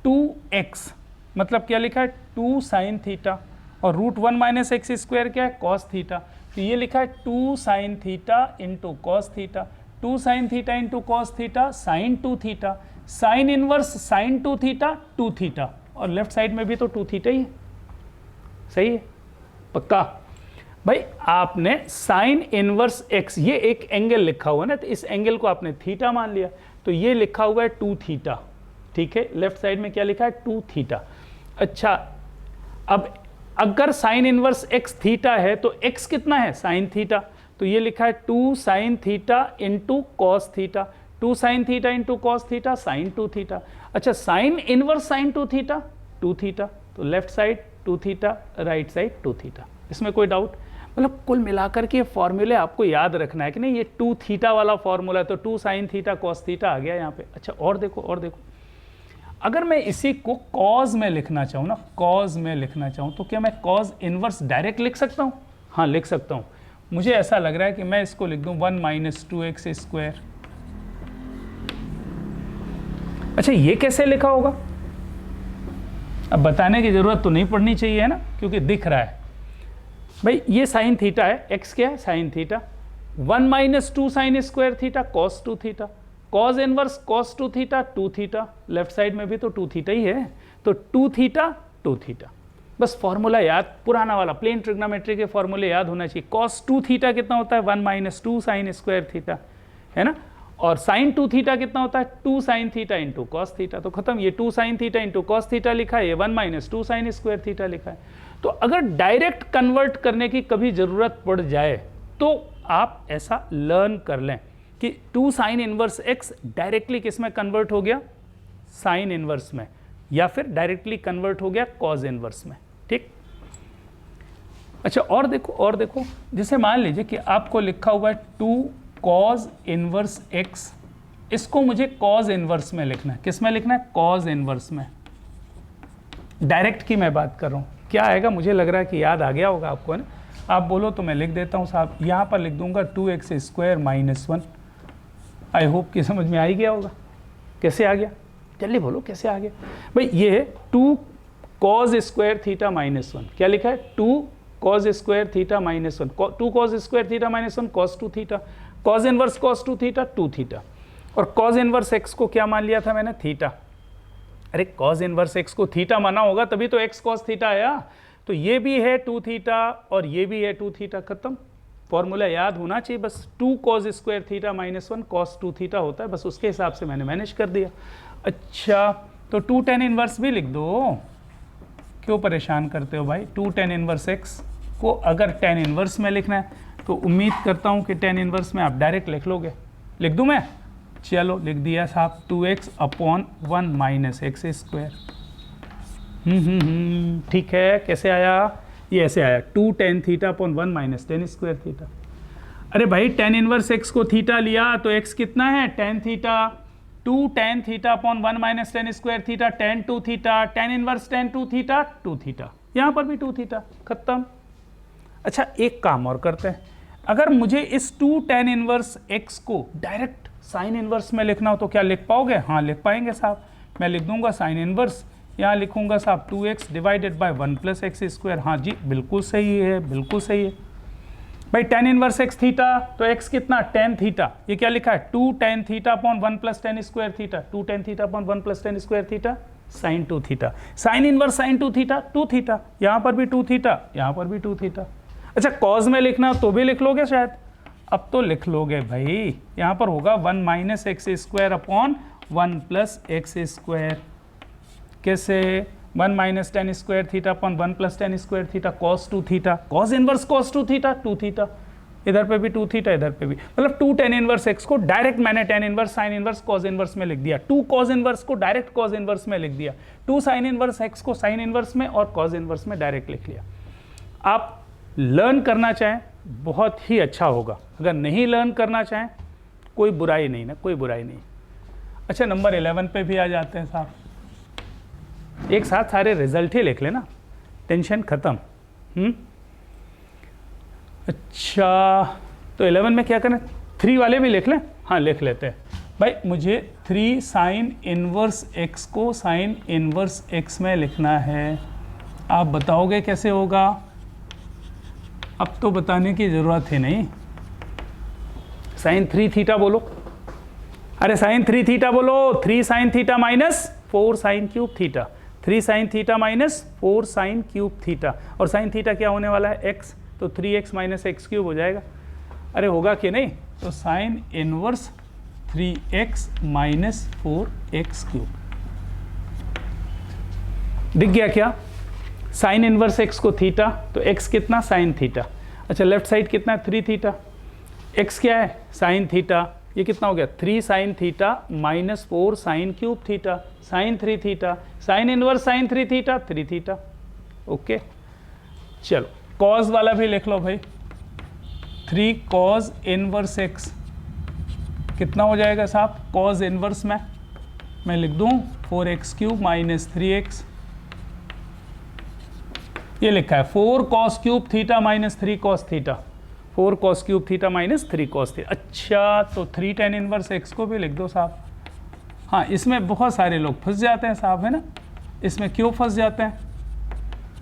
Speaker 1: 2x, मतलब क्या लिखा है, 2 साइन थीटा, और रूट 1 माइनस एक्स स्क्वायर क्या है, कॉस थीटा। तो ये लिखा है 2 sine theta into cos theta, 2 sine theta into cos theta, sine 2 theta, sine inverse sine 2 theta 2 theta, और लेफ्ट साइड में भी तो 2 थीटा ही है। सही है, पक्का भाई। आपने साइन इनवर्स एक्स, ये एक एंगल लिखा हुआ है ना, तो इस एंगल को आपने थीटा मान लिया, तो ये लिखा हुआ है 2 थीटा, ठीक है। लेफ्ट साइड में क्या लिखा है, 2 थीटा। अच्छा, अब अगर साइन इनवर्स एक्स थीटा है तो एक्स कितना है, साइन थीटा, तो ये लिखा है 2 sine theta into cos theta, 2 sine theta into cos theta, sine 2 theta. अच्छा, sine inverse sine 2 theta 2 theta, तो left side 2 theta, right side 2 theta. इसमें कोई डाउट? मतलब कुल मिलाकर के फॉर्मूले आपको याद रखना है कि नहीं, ये 2 थीटा वाला फॉर्मूला, तो 2 साइन थीटा कॉस थीटा आ गया यहाँ पे। अच्छा और देखो और देखो, अगर मैं इसी को कॉज में लिखना चाहूँ ना, कॉज में लिखना चाहूँ, तो क्या मैं कॉज इनवर्स डायरेक्ट लिख सकता हूँ? हाँ लिख सकता हूँ। मुझे ऐसा लग रहा है कि मैं इसको लिख दूँ 1 माइनस 2x स्क्वायर। अच्छा ये कैसे लिखा होगा? अब बताने की जरूरत तो नहीं पड़नी चाहिए है ना, क्योंकि दिख रहा है भाई, ये साइन थीटा है, x क्या है? Sine theta. 1 minus 2 sine square theta cos 2 theta, cause inverse cos 2 theta 2 theta, left side में भी तो 2 थीटा ही है, तो 2 थीटा 2 थीटा। बस फॉर्मूला याद, पुराना वाला प्लेन ट्रिग्नोमेट्री के फॉर्मूले याद होना चाहिए। कॉस 2 थीटा कितना होता है? 1 माइनस 2 साइन स्क्वायर थीटा, है ना। और साइन 2 थीटा कितना होता है? 2 sine theta into cos theta. तो खत्म, ये 2 sine theta into cos theta लिखा है, ये 1 माइनस 2 साइन स्क्वायर थीटा लिखा है। तो अगर डायरेक्ट कन्वर्ट करने की कभी ज़रूरत पड़ जाए तो आप ऐसा लर्न कर लें कि 2 साइन इनवर्स एक्स डायरेक्टली किस में कन्वर्ट हो गया? साइन इनवर्स में, या फिर डायरेक्टली कन्वर्ट हो गया कॉज इनवर्स में। ठीक। अच्छा और देखो और देखो, जैसे मान लीजिए कि आपको लिखा हुआ है 2 कॉज इनवर्स एक्स, इसको मुझे कॉज इनवर्स में लिखना है। किस में लिखना है? कॉज इनवर्स में। डायरेक्ट की मैं बात कर रहा हूँ, क्या आएगा? मुझे लग रहा है कि याद आ गया होगा आपको, है ना। आप बोलो तो मैं लिख देता हूँ साहब, यहाँ पर लिख दूंगा 2x square minus 1। I hope कि समझ में आ ही गया होगा। कैसे आ गया? जल्दी बोलो कैसे आ गया भाई। ये है 2 कॉज स्क्वायर थीटा माइनस 1। क्या लिखा है? 2 cause square theta minus 1, 2 cause square theta minus 1 cos 2 theta, cause inverse cos 2 theta 2 theta. और कॉज इनवर्स एक्स को क्या मान लिया था मैंने? थीटा। अरे कॉज इनवर्स एक्स को थीटा माना होगा तभी तो एक्स कॉस थीटा आया। तो ये भी है 2 थीटा और ये भी है 2 थीटा। खत्म, फॉर्मूला याद होना चाहिए बस। 2 cause square theta minus 1 cos 2 theta होता है, बस उसके हिसाब से मैंने मैनेज कर दिया। अच्छा तो 2 tan इनवर्स भी लिख दो, क्यों परेशान करते हो भाई। 2 tan इनवर्स एक्स को अगर tan इनवर्स में लिखना है तो उम्मीद करता हूँ कि tan इनवर्स में आप डायरेक्ट लिख लोगे। लिख दूँ मैं? चलो लिख दिया साहब, 2x upon 1 minus X square. ठीक है। कैसे आया? ये ऐसे आया 2 tan theta upon 1 minus tan square theta. अरे भाई tan इनवर्स x को थीटा लिया तो x कितना है? tan theta. 2 tan theta upon 1 minus tan square theta tan 2 theta, tan inverse tan 2 theta 2 theta, यहाँ पर भी 2 थीटा। खत्म। अच्छा एक काम और करते हैं, अगर मुझे इस 2 tan इनवर्स x को डायरेक्ट साइन इनवर्स में लिखना हो तो क्या लिख पाओगे? हाँ लिख पाएंगे साहब। मैं लिख दूंगा साइन इनवर्स, यहाँ लिखूंगा साहब 2x divided by 1 plus x square. हाँ जी बिल्कुल सही है, बिल्कुल सही है भाई। tan इनवर्स x थीटा तो x कितना? tan theta. ये क्या लिखा है? 2 tan theta upon 1 plus tan square theta, 2 tan theta upon 1 plus tan square theta sine 2 theta. Sine inverse sine 2 theta 2 theta, यहाँ पर भी 2 थीटा, यहाँ पर भी 2 थीटा। अच्छा कॉज में लिखना तो भी लिख लोगे शायद? अब तो लिख लोगे भाई। यहाँ पर होगा 1 minus X square upon 1 plus x square. कैसे? 1 minus tan square theta upon 1 plus tan square theta cos 2 theta, cos inverse cos 2 theta 2 theta, इधर पे भी 2 थीटा इधर पे भी। मतलब 2 tan इनवर्स एक्स को डायरेक्ट मैंने tan inverse sine inverse cos inverse में लिख दिया, 2 कॉस इनवर्स को डायरेक्ट कॉस इनवर्स में लिख दिया, 2 साइन इनवर्स एक्स को साइन इनवर्स में और कॉस इनवर्स में डायरेक्ट लिख लिया। आप लर्न करना चाहें बहुत ही अच्छा होगा, अगर नहीं लर्न करना चाहें कोई बुराई नहीं ना, कोई बुराई नहीं। अच्छा नंबर 11 पे भी आ जाते हैं साहब, एक साथ सारे रिजल्ट ही लिख लेना, टेंशन ख़त्म। अच्छा तो 11 में क्या करें? 3 वाले भी लिख लें? हाँ लिख लेते हैं भाई। मुझे 3 साइन इनवर्स एक्स को साइन इनवर्स एक्स में लिखना है। आप बताओगे कैसे होगा? अब तो बताने की ज़रूरत ही नहीं। साइन 3 थीटा बोलो। अरे साइन 3 थीटा बोलो। 3 sine theta minus 4 sine cube theta, 3 sine theta minus 4 sine cube theta. और साइन थीटा क्या होने वाला है? x, तो 3x माइनस एक्स क्यूब हो जाएगा। अरे होगा कि नहीं? तो sine inverse 3x minus 4x cube. दिख गया क्या? साइन इनवर्स x को थीटा तो x कितना? Sine theta. अच्छा लेफ्ट साइड कितना है? 3 थीटा। x क्या है? Sine theta. ये कितना हो गया? 3 sine theta minus 4 sine cube theta, sine 3 theta, sine inverse sine 3 theta 3 theta. Okay चलो कॉज वाला भी लिख लो भाई। 3 cos इनवर्स x कितना हो जाएगा साहब? cos इनवर्स में मैं लिख दूं 4x³ माइनस 3x, ये लिखा है 4 cos cube theta minus 3 cos theta, 4 cos cube theta minus 3 cos theta. अच्छा, तो 3 tan इनवर्स x को भी लिख दो साहब। हाँ, इसमें बहुत सारे लोग फंस जाते हैं साहब, है ना? इसमें क्यों फंस जाते हैं?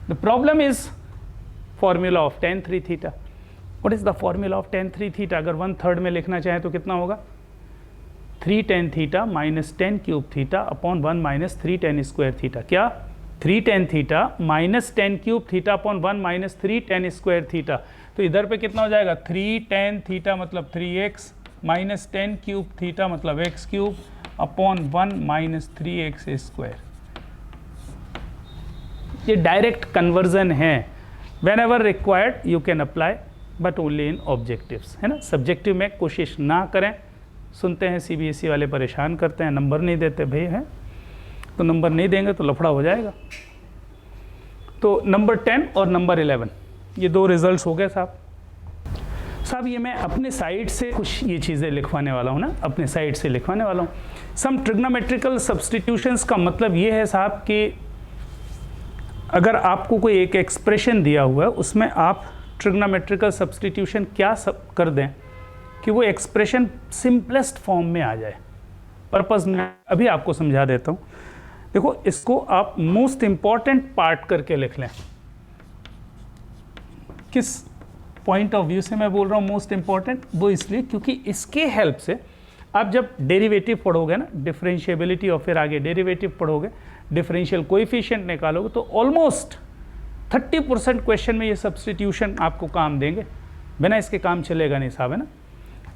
Speaker 1: The problem is formula of tan 3 theta. What is the formula of tan 3 theta? अगर 1/3 में लिखना चाहें तो कितना होगा? 3 tan theta minus 10 cube theta upon 1 minus 3 tan square theta. क्या? 3 tan theta minus 10 cube theta upon 1 minus 3 tan square theta. तो इधर पे कितना हो जाएगा? 3 tan थीटा मतलब 3x माइनस 10 क्यूब थीटा मतलब x³ upon 1 minus 3x square. ये डायरेक्ट कन्वर्जन है। When ever required you can apply, but only in objectives, है ना? सब्जेक्टिव में कोशिश ना करें। सुनते हैं CBSE वाले परेशान करते हैं, नंबर नहीं देते भाई, हैं तो नंबर नहीं देंगे तो लफड़ा हो जाएगा। तो नंबर 10 और नंबर 11 ये 2 रिजल्ट्स हो गए साहब। साहब ये मैं अपने साइड से कुछ ये चीज़ें लिखवाने वाला हूँ ना, अपने साइड से लिखवाने वाला हूँ। सम ट्रिग्नोमेट्रिकल सब्स्टिट्यूशंस का मतलब ये है साहब कि अगर आपको कोई एक एक्सप्रेशन दिया हुआ है उसमें आप ट्रिग्नोमेट्रिकल सब्स्टिट्यूशन क्या कर दें कि वो एक्सप्रेशन सिंपलेस्ट फॉर्म में आ जाए। पर्पज़ मैं अभी आपको समझा देता हूँ। देखो, इसको आप मोस्ट इंपॉर्टेंट पार्ट करके लिख लें। किस पॉइंट ऑफ व्यू से मैं बोल रहा हूँ मोस्ट इंपॉर्टेंट? वो इसलिए क्योंकि इसके हेल्प से आप जब डेरिवेटिव पढ़ोगे ना, डिफरेंशिएबिलिटी और फिर आगे डेरिवेटिव पढ़ोगे, डिफरेंशियल कोएफिशिएंट निकालोगे, तो ऑलमोस्ट 30% क्वेश्चन में ये सब्स्टिट्यूशन आपको काम देंगे। बिना इसके काम चलेगा नहीं साहब, है ना?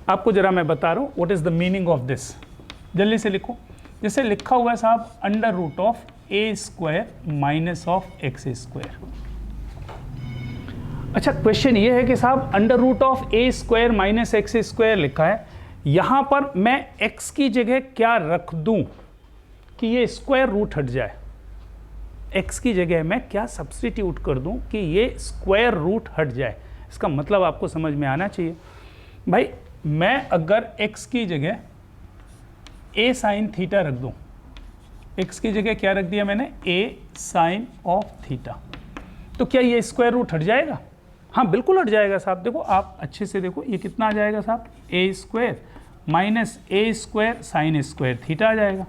Speaker 1: आपको जरा मैं बता रहा हूँ what is the meaning of this. जल्दी से लिखो। जैसे लिखा हुआ है साहब under root of a² minus of x²। अच्छा, क्वेश्चन ये है कि साहब under root of a² minus x² लिखा है, यहाँ पर मैं x की जगह क्या रख दूँ कि ये स्क्वायर रूट हट जाए? x की जगह मैं क्या सब्स्टिट्यूट कर दूँ कि ये स्क्वायर रूट हट जाए? इसका मतलब आपको समझ में आना चाहिए भाई। मैं अगर x की जगह a साइन थीटा रख दूं, x की जगह क्या रख दिया मैंने? a साइन ऑफ थीटा, तो क्या ये स्क्वायर रूट हट जाएगा? हाँ बिल्कुल हट जाएगा साहब। देखो आप अच्छे से देखो, ये कितना आ जाएगा साहब? a² minus a² sine square theta आ जाएगा।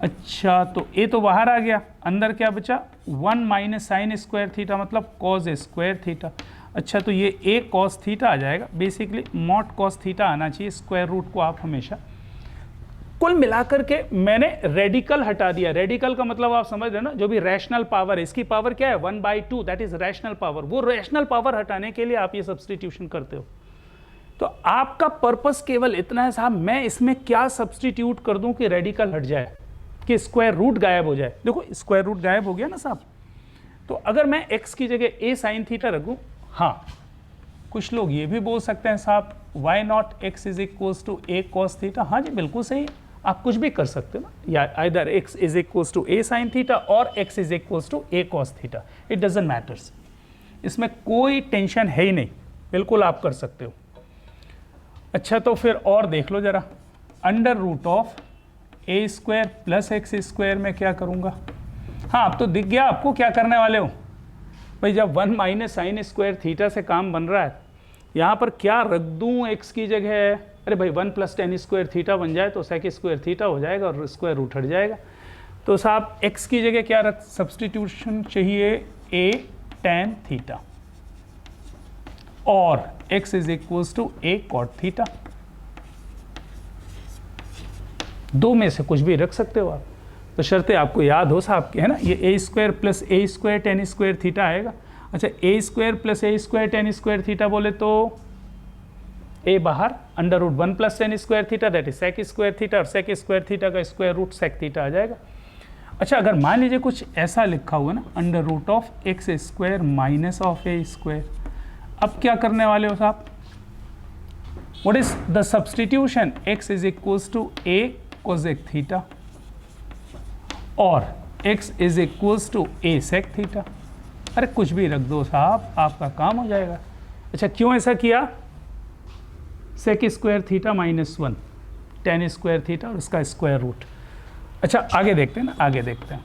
Speaker 1: अच्छा, तो a तो बाहर आ गया, अंदर क्या बचा? 1 माइनस साइन स्क्वायर थीटा मतलब कॉस स्क्वायर थीटा। अच्छा, तो ये a cos थीटा आ जाएगा। बेसिकली मॉड cos थीटा आना चाहिए। स्क्वायर रूट को आप हमेशा, कुल मिलाकर के मैंने रेडिकल हटा दिया। रेडिकल का मतलब आप समझ रहे हो ना, जो भी रैशनल पावर है, इसकी पावर क्या है? 1/2, दैट इज रैशनल पावर। वो रैशनल पावर हटाने के लिए आप ये सब्स्टिट्यूशन करते हो। तो आपका पर्पस केवल इतना है साहब, मैं इसमें क्या सब्स्टिट्यूट कर दूं कि रेडिकल हट जाए, कि स्क्वायर रूट गायब हो जाए। देखो स्क्वायर रूट गायब हो गया ना साहब। तो अगर मैं x की जगह a साइन थीटा रखूं, हाँ कुछ लोग ये भी बोल सकते हैं साहब why not x is equals to a cos theta. हाँ जी बिल्कुल सही, आप कुछ भी कर सकते हो ना, या either x is equals to a sine theta और x is equals to a cos theta, it doesn't matters. इसमें कोई टेंशन है ही नहीं, बिल्कुल आप कर सकते हो। अच्छा, तो फिर और देख लो जरा, under root of a² plus x² में क्या करूँगा? हाँ अब तो दिख गया आपको क्या करने वाले हो भाई। जब 1 माइनस साइन स्क्वायर थीटा से काम बन रहा है, यहाँ पर क्या रख दूँ x की जगह? अरे भाई 1 प्लस tan स्क्वायर थीटा बन जाए तो sec स्क्वायर थीटा हो जाएगा और स्क्वायर रूट हट जाएगा। तो साहब x की जगह क्या रख सब्स्टिट्यूशन चाहिए? a tan थीटा और x is equals to a cot theta. दो में से कुछ भी रख सकते हो आप, तो शर्तें आपको याद हो साहब की, है ना? ये a² plus a² tan square theta आएगा। अच्छा, a² plus a² tan square theta बोले तो a बाहर, under root 1 plus tan square theta that is sec square theta, और sec स्क्वायर थीटा का स्क्वायर रूट sec थीटा आ जाएगा। अच्छा, अगर मान लीजिए कुछ ऐसा लिखा हुआ ना, under root of x² minus of a², अब क्या करने वाले हो साहब? What is the substitution? x is equals to a cosec theta और x is equals to a sec theta. अरे कुछ भी रख दो साहब, आपका काम हो जाएगा। अच्छा, क्यों ऐसा किया? Sec square theta minus 1 tan square theta और उसका स्क्वायर रूट। अच्छा आगे देखते हैं ना, आगे देखते हैं।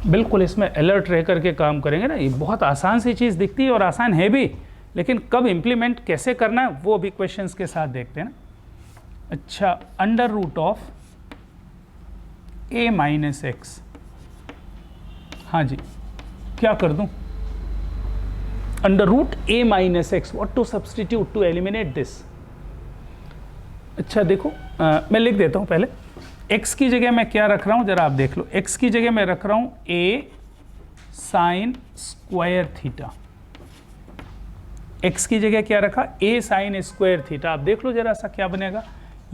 Speaker 1: बिल्कुल इसमें अलर्ट रह करके काम करेंगे ना। ये बहुत आसान सी चीज़ दिखती है और आसान है भी, लेकिन कब इम्प्लीमेंट कैसे करना है वो भी क्वेश्चंस के साथ देखते हैं ना। अच्छा, under root of a minus X, हाँ जी क्या कर दूं, under root a minus X, what to substitute to eliminate this. अच्छा देखो मैं लिख देता हूं पहले, x की जगह मैं क्या रख रहा हूं जरा आप देख लो। x की जगह मैं रख रहा हूं a sine square theta. x की जगह क्या रखा, a साइन स्क्वायर थीटा। आप देख लो जरा सा क्या बनेगा,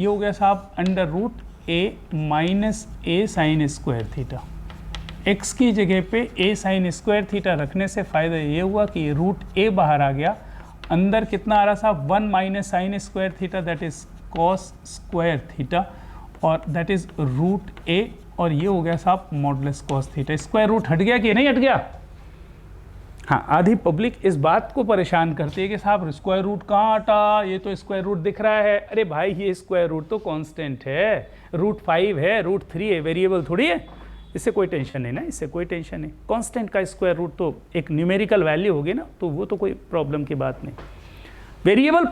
Speaker 1: ये हो गया साहब under root a minus a sine square theta. x की जगह पे a साइन स्क्वायर थीटा रखने से फ़ायदा ये हुआ कि रूट a बाहर आ गया, अंदर कितना आ रहा साहब 1 minus sine square theta that is cos square theta, और दैट इज रूट a, और ये हो गया साहब modulus cos theta. Square root हट गया कि नहीं हट गया। हाँ, आधी पब्लिक इस बात को परेशान करती है कि साहब स्क्वायर रूट कहाँ हटा, ये तो स्क्वायर रूट दिख रहा है। अरे भाई ये स्क्वायर रूट तो कांस्टेंट है, रूट 5 है, रूट 3 है, वेरिएबल थोड़ी है। इससे कोई टेंशन नहीं ना, इससे कोई टेंशन नहीं। कांस्टेंट का स्क्वायर रूट तो एक न्यूमेरिकल वैल्यू होगी ना, तो वो तो कोई प्रॉब्लम की बात नहीं। वेरिएबल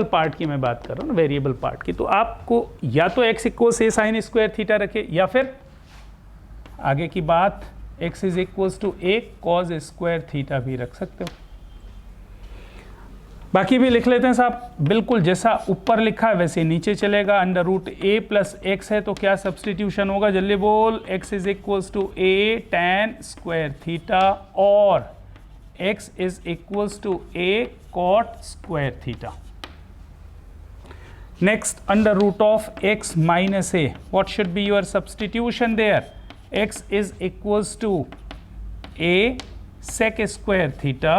Speaker 1: पार्ट की मैं बात कर रहा हूँ ना, वेरिएबल पार्ट की। तो आपको या तो x equals A sine square theta रखे, या फिर आगे की बात x is equals to A cos square theta भी रख सकते हो। बाकी भी लिख लेते हैं साहब, बिल्कुल जैसा ऊपर लिखा है वैसे नीचे चलेगा। Under root a plus X है तो क्या सब्सटीट्यूशन होगा, जल्दी बोल। x is equals to a tan square theta और x is equals to a cot square theta. Next, under root of x minus a, what should be your substitution there? X is equals to a sec square theta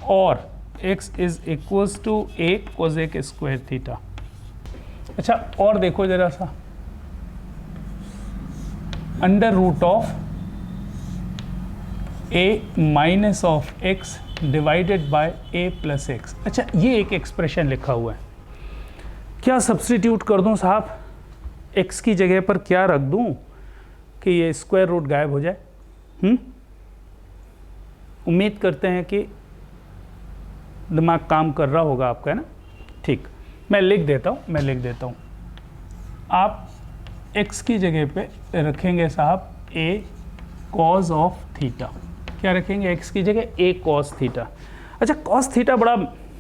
Speaker 1: और x is equals to a cosec square theta. अच्छा और देखो जरा सा, under root of a minus of x divided by a plus x. अच्छा ये एक expression लिखा हुआ है, क्या सब्सटीट्यूट कर दूं साहब, x की जगह पर क्या रख दूं कि ये स्क्वायर रूट गायब हो जाए। उम्मीद करते हैं कि दिमाग काम कर रहा होगा आपका, है ना। ठीक, मैं लिख देता हूँ। आप x की जगह पे रखेंगे साहब a कॉज ऑफ थीटा। क्या रखेंगे x की जगह a cos थीटा। अच्छा cos थीटा बड़ा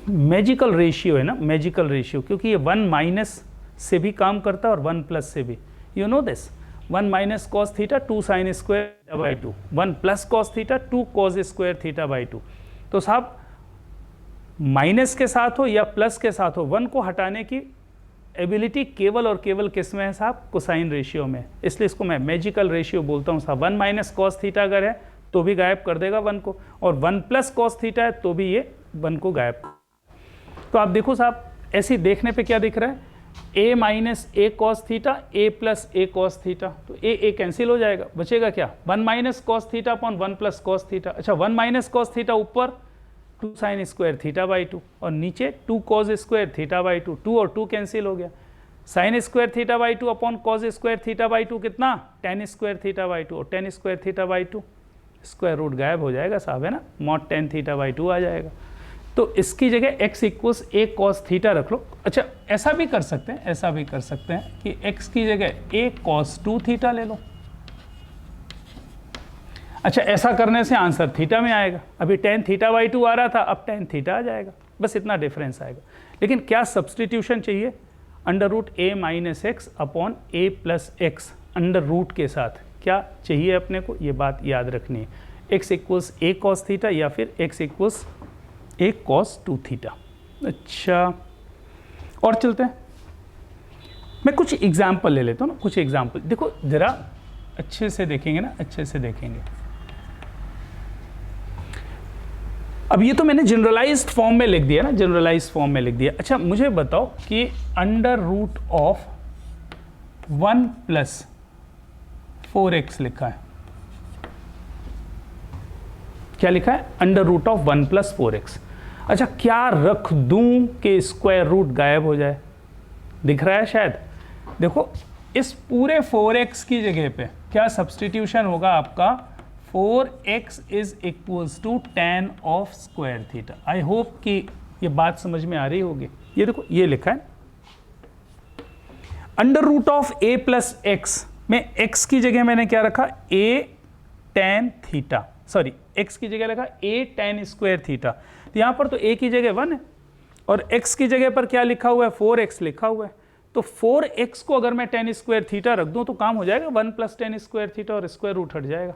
Speaker 1: मैजिकल रेशियो है ना, मैजिकल रेशियो, क्योंकि ये 1 माइनस से भी काम करता है और 1 प्लस से भी। You know this, 1 minus cos theta 2 sine square by 2, 1 plus cos theta 2 cos square theta by 2। तो साहब माइनस के साथ हो या प्लस के साथ हो, 1 को हटाने की एबिलिटी केवल और केवल किस में है साहब, कोसाइन रेशियो में। इसलिए इसको मैं मैजिकल रेशियो बोलता हूँ साहब। 1 माइनस कॉस थीटा अगर है तो भी गायब कर देगा 1 को, और 1 प्लस कॉस थीटा है तो भी ये 1 को गायब। तो आप देखो साहब ऐसे देखने पे क्या दिख रहा है, a minus A cos theta a plus A cos theta, तो a कैंसिल हो जाएगा, बचेगा क्या 1 minus cos theta upon 1 plus cos theta. अच्छा 1 माइनस कॉस थीटा ऊपर 2 साइन स्क्वायर थीटा बाई 2 और नीचे 2 कॉस स्क्वायर थीटा बाई 2, 2 और 2 कैंसिल हो गया। Sine square theta by 2 upon cos square theta by 2 कितना, टेन स्क्वायर थीटा बाई 2, और tan square theta by 2 square root गायब हो जाएगा साहब, है ना, मॉड टेन थीटा बाई 2 आ जाएगा। तो इसकी जगह x equals a cos theta रख लो। अच्छा ऐसा भी कर सकते हैं कि x की जगह a कॉस 2 थीटा ले लो। अच्छा ऐसा करने से आंसर थीटा में आएगा, अभी टेन थीटा बाई 2 आ रहा था, अब टेन थीटा आ जाएगा, बस इतना डिफरेंस आएगा। लेकिन क्या सब्सटीट्यूशन चाहिए, under root a minus X upon a plus X under root के साथ क्या चाहिए अपने को, ये बात याद रखनी है। x equals a cos theta या फिर x equals a cos 2 theta. अच्छा और चलते हैं, मैं कुछ एग्जाम्पल ले लेता हूँ ना, कुछ एग्जाम्पल देखो ज़रा अच्छे से देखेंगे ना, अच्छे से देखेंगे। अब ये तो मैंने जनरलाइज्ड फॉर्म में लिख दिया ना, जनरलाइज्ड फॉर्म में लिख दिया। अच्छा मुझे बताओ कि under root of 1 plus 4x लिखा है, क्या लिखा है, अंडर रूट ऑफ 1 + 4x। अच्छा, क्या रख दूं कि स्क्वायर रूट गायब हो जाए? दिख रहा है शायद। देखो इस पूरे 4x की जगह पे क्या सब्सटीट्यूशन होगा आपका, 4x = tan of square theta. I hope कि ये बात समझ में आ रही होगी। ये देखो ये लिखा है under root of a + x में x की जगह मैंने क्या रखा, a tan theta, sorry x की जगह रखा a tan स्क्वायर थीटा। तो यहां पर तो a की जगह 1 है और x की जगह पर क्या लिखा हुआ है, 4x लिखा हुआ है। तो 4x को अगर मैं tan स्क्वायर थीटा रख दूं तो काम हो जाएगा, 1 + tan स्क्वायर थीटा और स्क्वायर रूट हट जाएगा।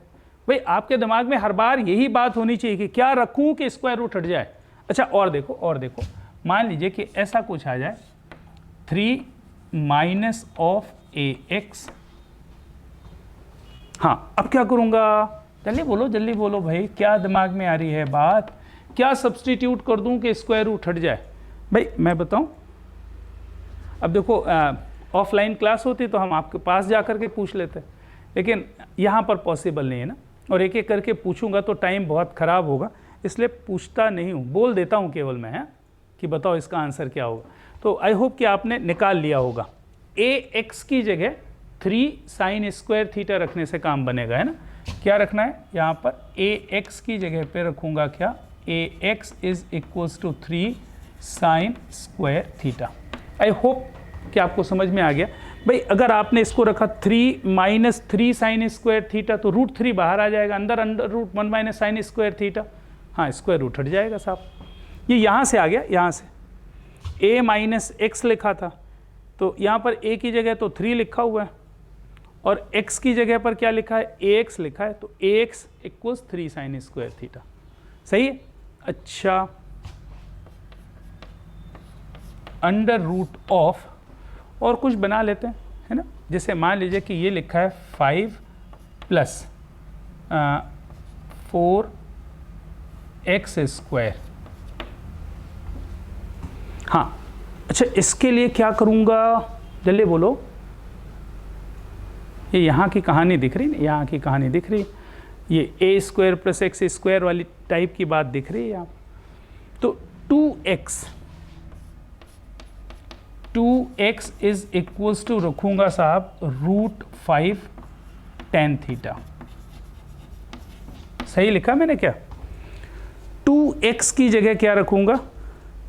Speaker 1: भाई आपके दिमाग में हर बार यही बात होनी चाहिए कि क्या रखूं कि स्क्वायर रूट हट जाए। अच्छा और देखो मान लीजिए कि ऐसा कुछ आ जाए, 3 - ax। हाँ, अब क्या करूंगा, जल्दी बोलो भाई, क्या दिमाग में आ रही है बात, क्या सब्सटीट्यूट कर दूं कि स्क्वायर रूट हट जाए? भाई मैं बताऊं, अब देखो ऑफलाइन क्लास होती तो हम आपके पास जा कर के पूछ लेते, लेकिन यहाँ पर पॉसिबल नहीं है ना, और एक एक करके पूछूंगा तो टाइम बहुत ख़राब होगा, इसलिए पूछता नहीं हूँ, बोल देता हूँ केवल मैं, है कि बताओ इसका आंसर क्या होगा। तो आई होप कि आपने निकाल लिया होगा। ax की जगह 3 sin स्क्वायर थीटा रखने से काम बनेगा, है ना। क्या रखना है यहाँ पर, ax की जगह पे रखूँगा क्या, ax = 3 sin square theta. I hope कि आपको समझ में आ गया। भाई अगर आपने इसको रखा 3 - 3 sin स्क्वायर थीटा तो √3 बाहर आ जाएगा, अंदर under root 1 - sin square theta, हाँ स्क्वायर रूट हट जाएगा साहब। ये यहाँ से आ गया, यहाँ से a - x लिखा था तो यहाँ पर a की जगह तो 3 लिखा हुआ है और x की जगह पर क्या लिखा है, ax लिखा है, तो ax = 3 sin स्क्वायर थीटा। सही है। अच्छा, अंडर रूट ऑफ और कुछ बना लेते हैं, है ना। जैसे मान लीजिए कि ये लिखा है 5 + 4x²। हाँ अच्छा, इसके लिए क्या करूँगा, जल्दी बोलो। ये यहाँ की कहानी दिख रही है, यहाँ की कहानी दिख रही है, ये a² + x² वाली टाइप की बात दिख रही है यहाँ। तो 2x = रखूँगा साहब √5 tan थीटा। सही लिखा मैंने क्या, 2x की जगह क्या रखूँगा,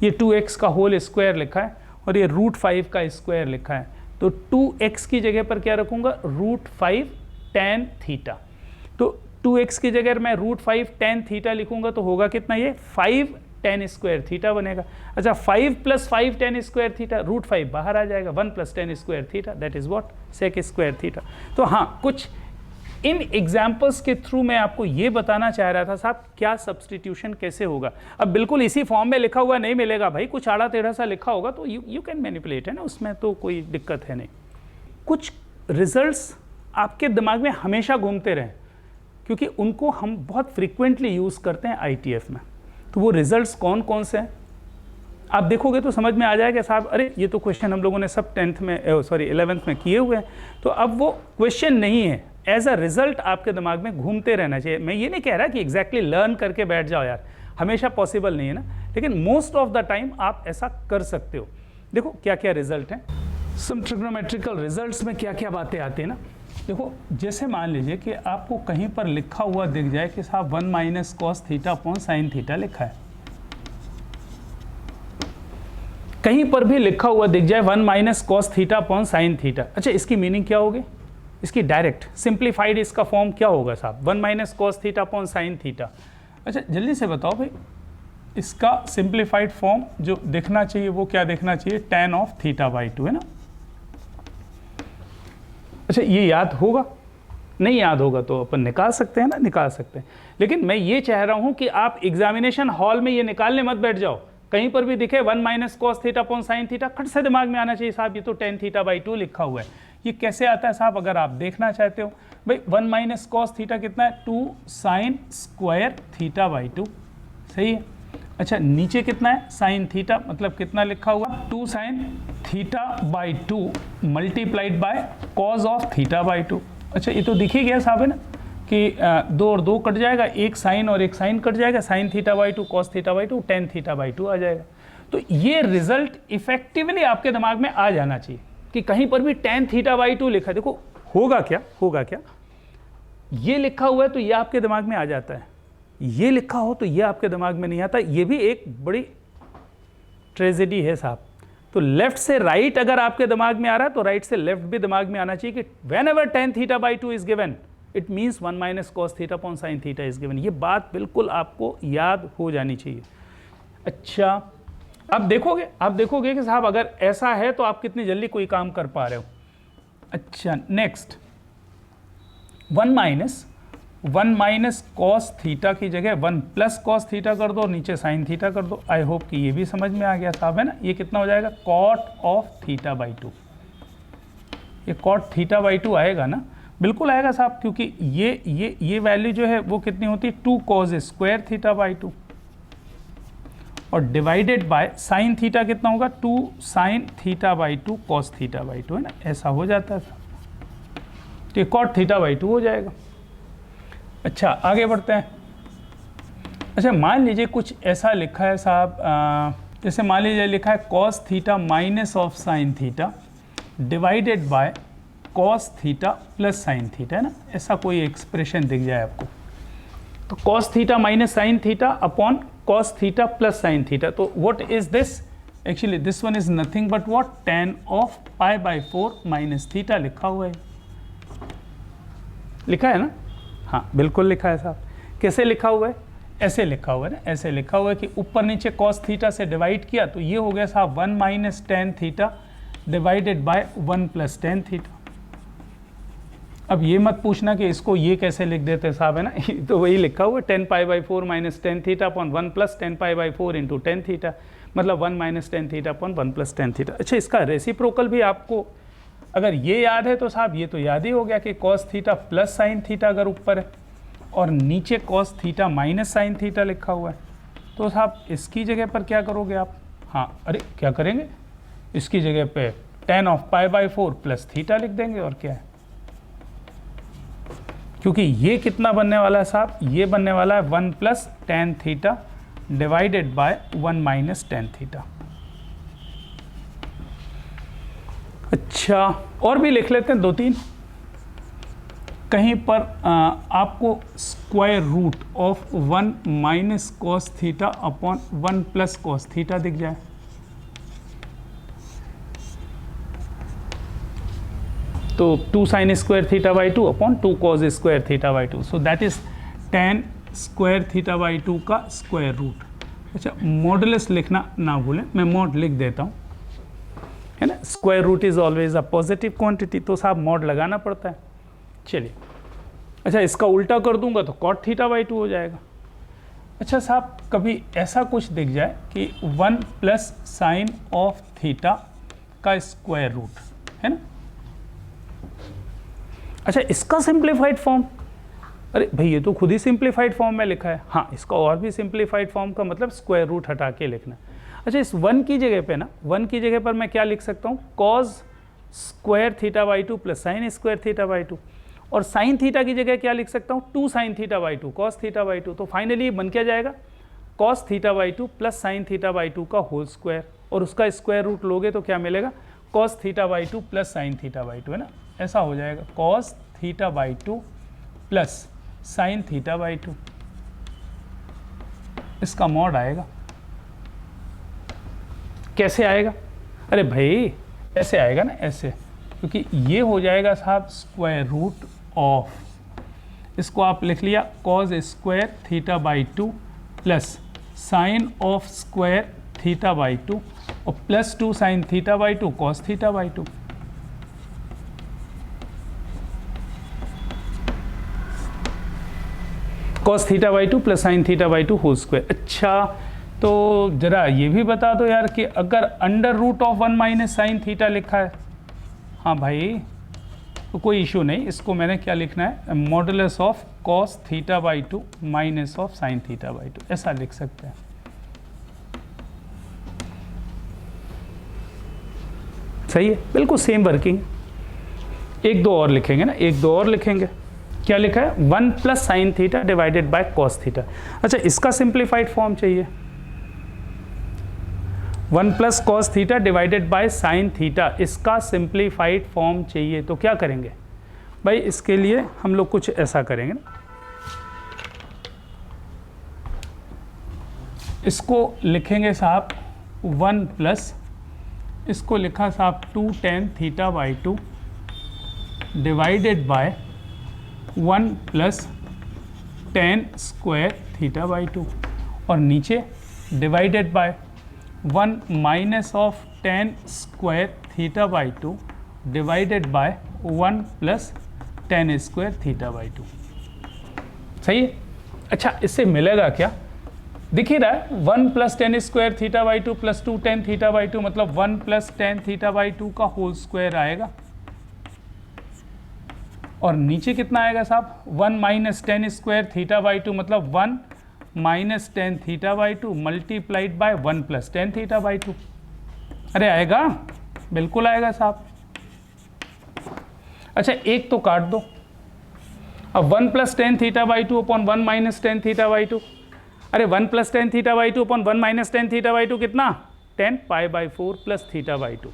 Speaker 1: ये 2x का होल स्क्वायर लिखा है और ये √5 का स्क्वायर लिखा है, तो 2x की जगह पर क्या रखूँगा, √5 tan थीटा। तो 2x की जगह मैं √5 tan थीटा लिखूँगा तो होगा कितना, ये 5 tan स्क्वायर थीटा बनेगा। अच्छा, 5 + 5 tan स्क्वायर थीटा, √5 बाहर आ जाएगा, 1 + tan square theta, that is what, sec square theta. तो हाँ, कुछ इन एग्जाम्पल्स के थ्रू मैं आपको ये बताना चाह रहा था साहब, क्या सब्सटीट्यूशन कैसे होगा। अब बिल्कुल इसी फॉर्म में लिखा हुआ नहीं मिलेगा भाई, कुछ आड़ा टेढ़ा सा लिखा होगा तो यू कैन मैनिपुलेट, है ना, उसमें तो कोई दिक्कत है नहीं। कुछ रिजल्ट्स आपके दिमाग में हमेशा घूमते रहें क्योंकि उनको हम बहुत फ्रीक्वेंटली यूज़ करते हैं ITF में। तो वो रिजल्ट्स कौन कौन से हैं आप देखोगे तो समझ में आ जाएगा साहब, अरे ये तो क्वेश्चन हम लोगों ने सब 11th में किए हुए हैं। तो अब वो क्वेश्चन नहीं है, एज अ रिजल्ट आपके दिमाग में घूमते रहना चाहिए। मैं ये नहीं कह रहा कि एग्जैक्टली लर्न करके बैठ जाओ यार, हमेशा पॉसिबल नहीं है ना, लेकिन मोस्ट ऑफ द टाइम आप ऐसा कर सकते हो। देखो क्या क्या रिजल्ट हैं, सम ट्रिग्नोमेट्रिकल रिजल्ट्स में क्या क्या बातें आती है ना। देखो जैसे मान लीजिए कि आपको कहीं पर लिखा हुआ दिख जाए कि साहब 1 - cos theta upon sine theta लिखा है, कहीं पर भी लिखा हुआ दिख जाए 1 - cos theta upon sine theta. अच्छा, इसकी मीनिंग क्या होगी, इसकी डायरेक्ट सिंप्लीफाइड इसका फॉर्म क्या होगा साहब, 1 - cos theta upon sine theta. अच्छा जल्दी से बताओ भाई, इसका सिंप्लीफाइड फॉर्म जो देखना चाहिए वो क्या देखना चाहिए, tan ऑफ θ/2, है ना। अच्छा ये याद होगा, नहीं याद होगा तो अपन निकाल सकते हैं ना, निकाल सकते हैं। लेकिन मैं ये चाह रहा हूं कि आप एग्जामिनेशन हॉल में ये निकालने मत बैठ जाओ, कहीं पर भी दिखे 1 - cos theta upon sine theta, खट से दिमाग में आना चाहिए साहब ये तो tan θ/2 लिखा हुआ है। ये कैसे आता है साहब, अगर आप देखना चाहते हो भाई 1 - cos थीटा कितना है, 2 sin स्क्वायर θ/2, सही है। अच्छा नीचे कितना है, साइन थीटा, मतलब कितना लिखा हुआ, 2 sin θ/2 multiplied by cos of θ/2। अच्छा ये तो दिख ही गया साहब, है ना, कि 2 और 2 कट जाएगा, एक साइन और एक साइन कट जाएगा, sign theta by 2 cos theta by 2 ten theta by 2 आ जाएगा। तो ये रिजल्ट इफेक्टिवली आपके दिमाग में आ जाना चाहिए कि कहीं पर भी टेन थीटा बाई 2 लिखा है, देखो होगा क्या, ये लिखा हुआ है तो ये आपके दिमाग में आ जाता है, ये लिखा हो तो ये आपके दिमाग में नहीं आता। ये भी एक बड़ी ट्रेजेडी है साहब। तो लेफ्ट से राइट अगर आपके दिमाग में आ रहा है तो राइट से लेफ्ट भी दिमाग में आना चाहिए कि when ever ten theta by 2 is given it means 1 minus cos theta upon sine theta is given. ये बात बिल्कुल आपको याद हो जानी चाहिए। अच्छा, आप देखोगे कि साहब अगर ऐसा है तो आप कितनी जल्दी कोई काम कर पा रहे हो। अच्छा, नेक्स्ट 1 माइनस कॉस थीटा की जगह 1 प्लस कॉस थीटा कर दो और नीचे साइन थीटा कर दो। आई होप कि ये भी समझ में आ गया साहब, है ना। ये कितना हो जाएगा, कॉट ऑफ थीटा बाई 2। ये कॉट थीटा बाई 2 आएगा ना, बिल्कुल आएगा साहब, क्योंकि ये वैल्यू जो है वो कितनी होती है, 2 कॉस स्क्वायर थीटा बाई 2 और डिवाइडेड बाय साइन थीटा कितना होगा, 2 sine theta by 2 cos theta by 2, है ना। ऐसा हो जाता है साहब, तो कॉट थीटा बाई 2 हो जाएगा। अच्छा, आगे बढ़ते हैं। अच्छा, मान लीजिए कुछ ऐसा लिखा है साहब, जैसे मान लीजिए लिखा है cos theta minus of sine theta divided by cos theta plus sine theta, है ना। ऐसा कोई एक्सप्रेशन दिख जाए आपको, तो cos theta minus sine theta upon cos theta plus sine theta, तो what is this, actually this one is nothing but what, tan of pi by 4 minus theta लिखा हुआ है, लिखा है ना। हाँ बिल्कुल लिखा है साहब। कैसे लिखा हुआ है, ऐसे लिखा हुआ है ना, ऐसे लिखा हुआ है कि ऊपर नीचे कॉस थीटा से डिवाइड किया तो ये हो गया साहब 1 minus tan theta divided by 1 plus tan theta. अब ये मत पूछना कि इसको ये कैसे लिख देते साहब, है ना, तो वही लिखा हुआ है 10 पाई by 4 minus tan theta upon 1 plus 10 pi by 4 into tan theta, मतलब 1 minus tan theta upon 1 plus tan theta. अच्छा, इसका रेसिप्रोकल भी आपको अगर ये याद है तो साहब ये तो याद ही हो गया कि cos theta plus sine theta अगर ऊपर है और नीचे cos theta minus sine theta लिखा हुआ है, तो साहब इसकी जगह पर क्या करोगे आप, हाँ अरे क्या करेंगे, इसकी जगह पे tan of pi by 4 plus theta लिख देंगे, और क्या है, क्योंकि ये कितना बनने वाला है साहब, ये बनने वाला है 1 plus tan theta divided by 1 minus tan theta. अच्छा, और भी लिख लेते हैं 2-3, कहीं पर आपको square root of 1 minus cos theta upon 1 plus cos theta दिख जाए, तो 2 sine square theta by 2 upon 2 cos square theta by 2, so that is tan square theta by 2 का स्क्वायर रूट। अच्छा, मॉडुलस लिखना ना भूलें, मैं मॉड लिख देता हूँ, है ना। Square root is always a positive quantity, तो साहब मॉड लगाना पड़ता है। चलिए, अच्छा इसका उल्टा कर दूंगा तो कॉट थीटा बाई 2 हो जाएगा। अच्छा साहब, कभी ऐसा कुछ दिख जाए कि 1 प्लस साइन ऑफ थीटा का स्क्वायर रूट, है ना। अच्छा, इसका सिंप्लीफाइड फॉर्म, अरे भाई ये तो खुद ही सिंप्लीफाइड फॉर्म में लिखा है। हाँ, इसका और भी सिंप्लीफाइड फॉर्म का मतलब स्क्वायर रूट हटा के लिखना। अच्छा, इस 1 की जगह पे ना, 1 की जगह पर मैं क्या लिख सकता हूँ, cos square theta by 2 plus sign square theta by 2, और साइन थीटा की जगह क्या लिख सकता हूँ, 2 sine theta by 2 cos theta by 2। तो फाइनली बन क्या जाएगा, cos theta by 2 plus sine theta by 2 का होल स्क्वायर, और उसका स्क्वायर रूट लोगे तो क्या मिलेगा, cos theta by 2 plus sine theta by 2, है ना। ऐसा हो जाएगा cos theta by 2 plus sine theta by 2, इसका मॉड आएगा। कैसे आएगा, अरे भाई ऐसे आएगा ना, ऐसे, क्योंकि ये हो जाएगा साहब स्क्वायर रूट ऑफ, इसको आप लिख लिया cos square theta by 2 plus sine of square theta by 2 और plus 2 sine theta by 2 cos theta by 2। Cos theta by 2 plus sine theta by 2 whole square. अच्छा, तो जरा ये भी बता दो यार कि अगर under root of 1 minus sine theta लिखा है, हाँ भाई तो कोई इशू नहीं, इसको मैंने क्या लिखना है, modulus of cos theta by 2 minus of sine theta by 2, ऐसा लिख सकते हैं। सही है, बिल्कुल सेम वर्किंग। एक दो और लिखेंगे ना, एक दो और लिखेंगे, क्या लिखा है 1 plus sine theta divided by cos theta. अच्छा इसका सिंप्लीफाइड फॉर्म चाहिए 1 plus cos theta divided by sine theta, इसका सिंप्लीफाइड फॉर्म चाहिए। तो क्या करेंगे भाई, इसके लिए हम लोग कुछ ऐसा करेंगे ना, इसको लिखेंगे साहब 1 प्लस, इसको लिखा साहब 2 tan theta by 2 divided by 1 plus tan square theta by 2, और नीचे divided by 1 minus of tan square theta by 2 divided by 1 plus tan square theta by 2। सही है। अच्छा इससे मिलेगा क्या, दिख ही रहा है 1 plus tan square theta by 2 plus 2 tan theta by 2, मतलब 1 प्लस tan थीटा बाई 2 का होल स्क्वायर आएगा, और नीचे कितना आएगा साहब 1 minus tan square theta by 2, मतलब 1 minus tan theta by 2 multiplied by 1 plus tan theta by 2। अरे आएगा, बिल्कुल आएगा साहब। अच्छा एक तो काट दो, अब 1 plus tan theta by 2 upon 1 minus tan theta by 2, अरे 1 plus tan theta by 2 upon 1 minus tan theta by 2 कितना, tan pi by 4 plus theta by 2।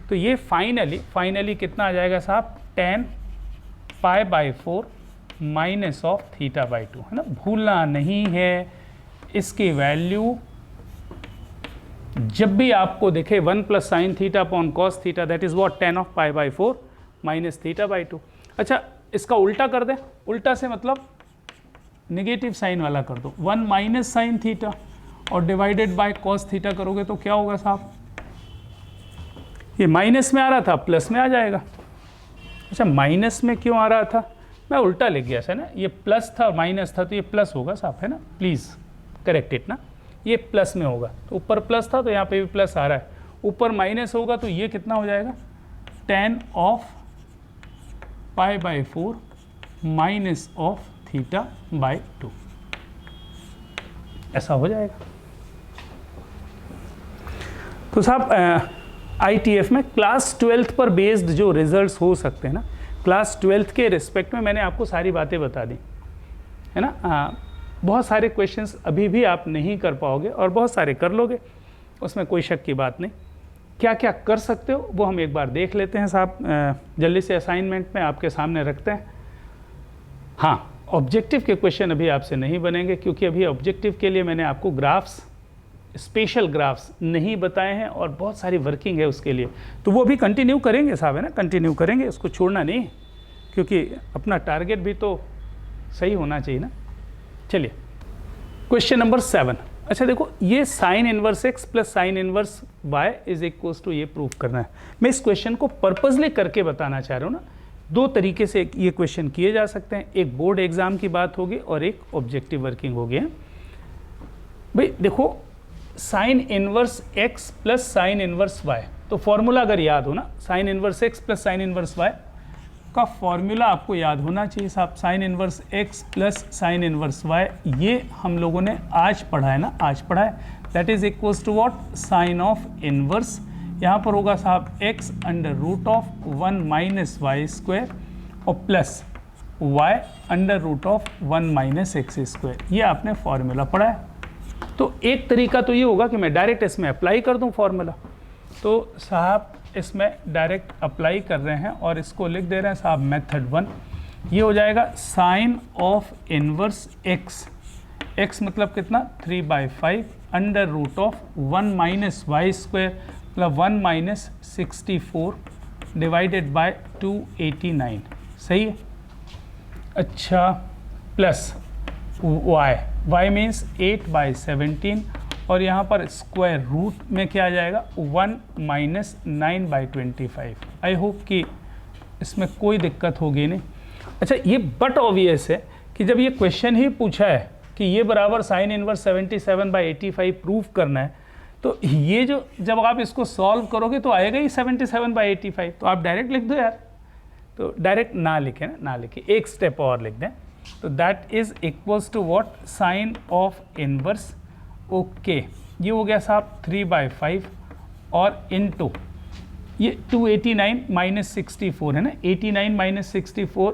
Speaker 1: तो ये फाइनली कितना आ जाएगा साहब, tan pi by 4 minus of theta by 2, है ना, भूलना नहीं है। इसकी वैल्यू जब भी आपको दिखे 1 plus sine theta upon cos theta, that is what tan of pi by 4 minus theta by 2। अच्छा इसका उल्टा कर दें, उल्टा से मतलब नेगेटिव साइन वाला कर दो, 1 माइनस साइन थीटा और डिवाइडेड बाय कॉस थीटा करोगे तो क्या होगा साहब, ये माइनस में आ रहा था प्लस में आ जाएगा। अच्छा माइनस में क्यों आ रहा था, मैं उल्टा लिख गया था ना, ये प्लस था माइनस था तो ये प्लस होगा साहब, है ना, प्लीज़ करेक्ट इट ना, ये प्लस में होगा, तो ऊपर प्लस था तो यहाँ पे भी प्लस आ रहा है, ऊपर माइनस होगा तो ये कितना हो जाएगा tan of pi by 4 minus of theta by 2, ऐसा हो जाएगा। तो साहब ITF में क्लास 12th पर बेस्ड जो रिजल्ट्स हो सकते हैं ना, क्लास 12th के रिस्पेक्ट में मैंने आपको सारी बातें बता दी है ना। बहुत सारे क्वेश्चंस अभी भी आप नहीं कर पाओगे और बहुत सारे कर लोगे, उसमें कोई शक की बात नहीं। क्या क्या कर सकते हो वो हम एक बार देख लेते हैं साहब, जल्दी से असाइनमेंट में आपके सामने रखते हैं। हाँ ऑब्जेक्टिव के क्वेश्चन अभी आपसे नहीं बनेंगे, क्योंकि अभी ऑब्जेक्टिव के लिए मैंने आपको ग्राफ्स, स्पेशल ग्राफ्स नहीं बताए हैं और बहुत सारी वर्किंग है उसके लिए, तो वो भी कंटिन्यू करेंगे साहब, है ना, कंटिन्यू करेंगे, उसको छोड़ना नहीं, क्योंकि अपना टारगेट भी तो सही होना चाहिए ना। चलिए क्वेश्चन नंबर 7। अच्छा देखो, ये sine inverse x plus sine inverse y is equals to, ये प्रूव करना है। मैं इस क्वेश्चन को पर्पजली करके बताना चाह रहा हूँ ना, दो तरीके से ये क्वेश्चन किए जा सकते हैं, एक बोर्ड एग्जाम की बात होगी और एक ऑब्जेक्टिव वर्किंग होगी। भाई देखो, sine inverse x plus sine inverse y, तो फॉर्मूला अगर याद हो ना, sine inverse x plus sine inverse y का फॉर्मूला आपको याद होना चाहिए साहब। Sine inverse x plus sine inverse y, ये हम लोगों ने आज पढ़ा है ना, आज पढ़ा है, that is equals to what, sine of inverse, यहाँ पर होगा साहब x under root of 1 minus Y square और plus y under root of 1 minus X square, ये आपने फॉर्मूला पढ़ा है। तो एक तरीका तो ये होगा कि मैं डायरेक्ट इसमें अप्लाई कर दूं फॉर्मूला, तो साहब इसमें डायरेक्ट अप्लाई कर रहे हैं और इसको लिख दे रहे हैं साहब मेथड 1, ये हो जाएगा साइन ऑफ इनवर्स x मतलब कितना 3/5 under root of 1 minus Y square मतलब 1 माइनस 64 डिवाइडेड बाय 289, सही है। अच्छा प्लस y मीन्स 8/17 और यहाँ पर स्क्वायर रूट में क्या आ जाएगा 1 माइनस 9/25। आई होप कि इसमें कोई दिक्कत होगी नहीं। अच्छा ये बट ऑब्वियस है कि जब ये क्वेश्चन ही पूछा है कि ये बराबर साइन इनवर्स 77/85 प्रूव करना है, तो ये जो जब आप इसको सॉल्व करोगे तो आएगा ही 77/85, तो आप डायरेक्ट लिख दो यार, तो डायरेक्ट ना लिखें ना, ना लिखें, एक स्टेप और लिख दें, तो that is equals to what, sine of inverse, okay ये हो गया साहब 3/5 और इनटू ये 289 माइनस 64 है ना, 89 माइनस 64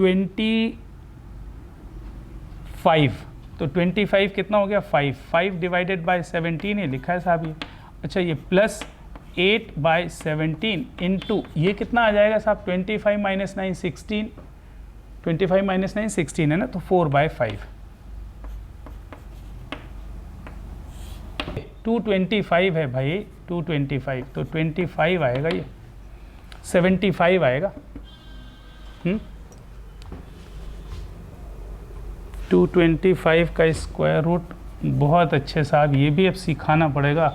Speaker 1: 25, तो 25 कितना हो गया 5 डिवाइडेड बाय 17 ये लिखा है साहब ये। अच्छा ये प्लस 8/17 इंटू ये कितना आ जाएगा साहब 25 माइनस 9 16, 25 माइनस 9 16 है ना, तो 4/5 225 है भाई 225, तो 25 आएगा ये 75 आएगा। 225 का स्क्वायर रूट, बहुत अच्छे साहब, ये भी अब सिखाना पड़ेगा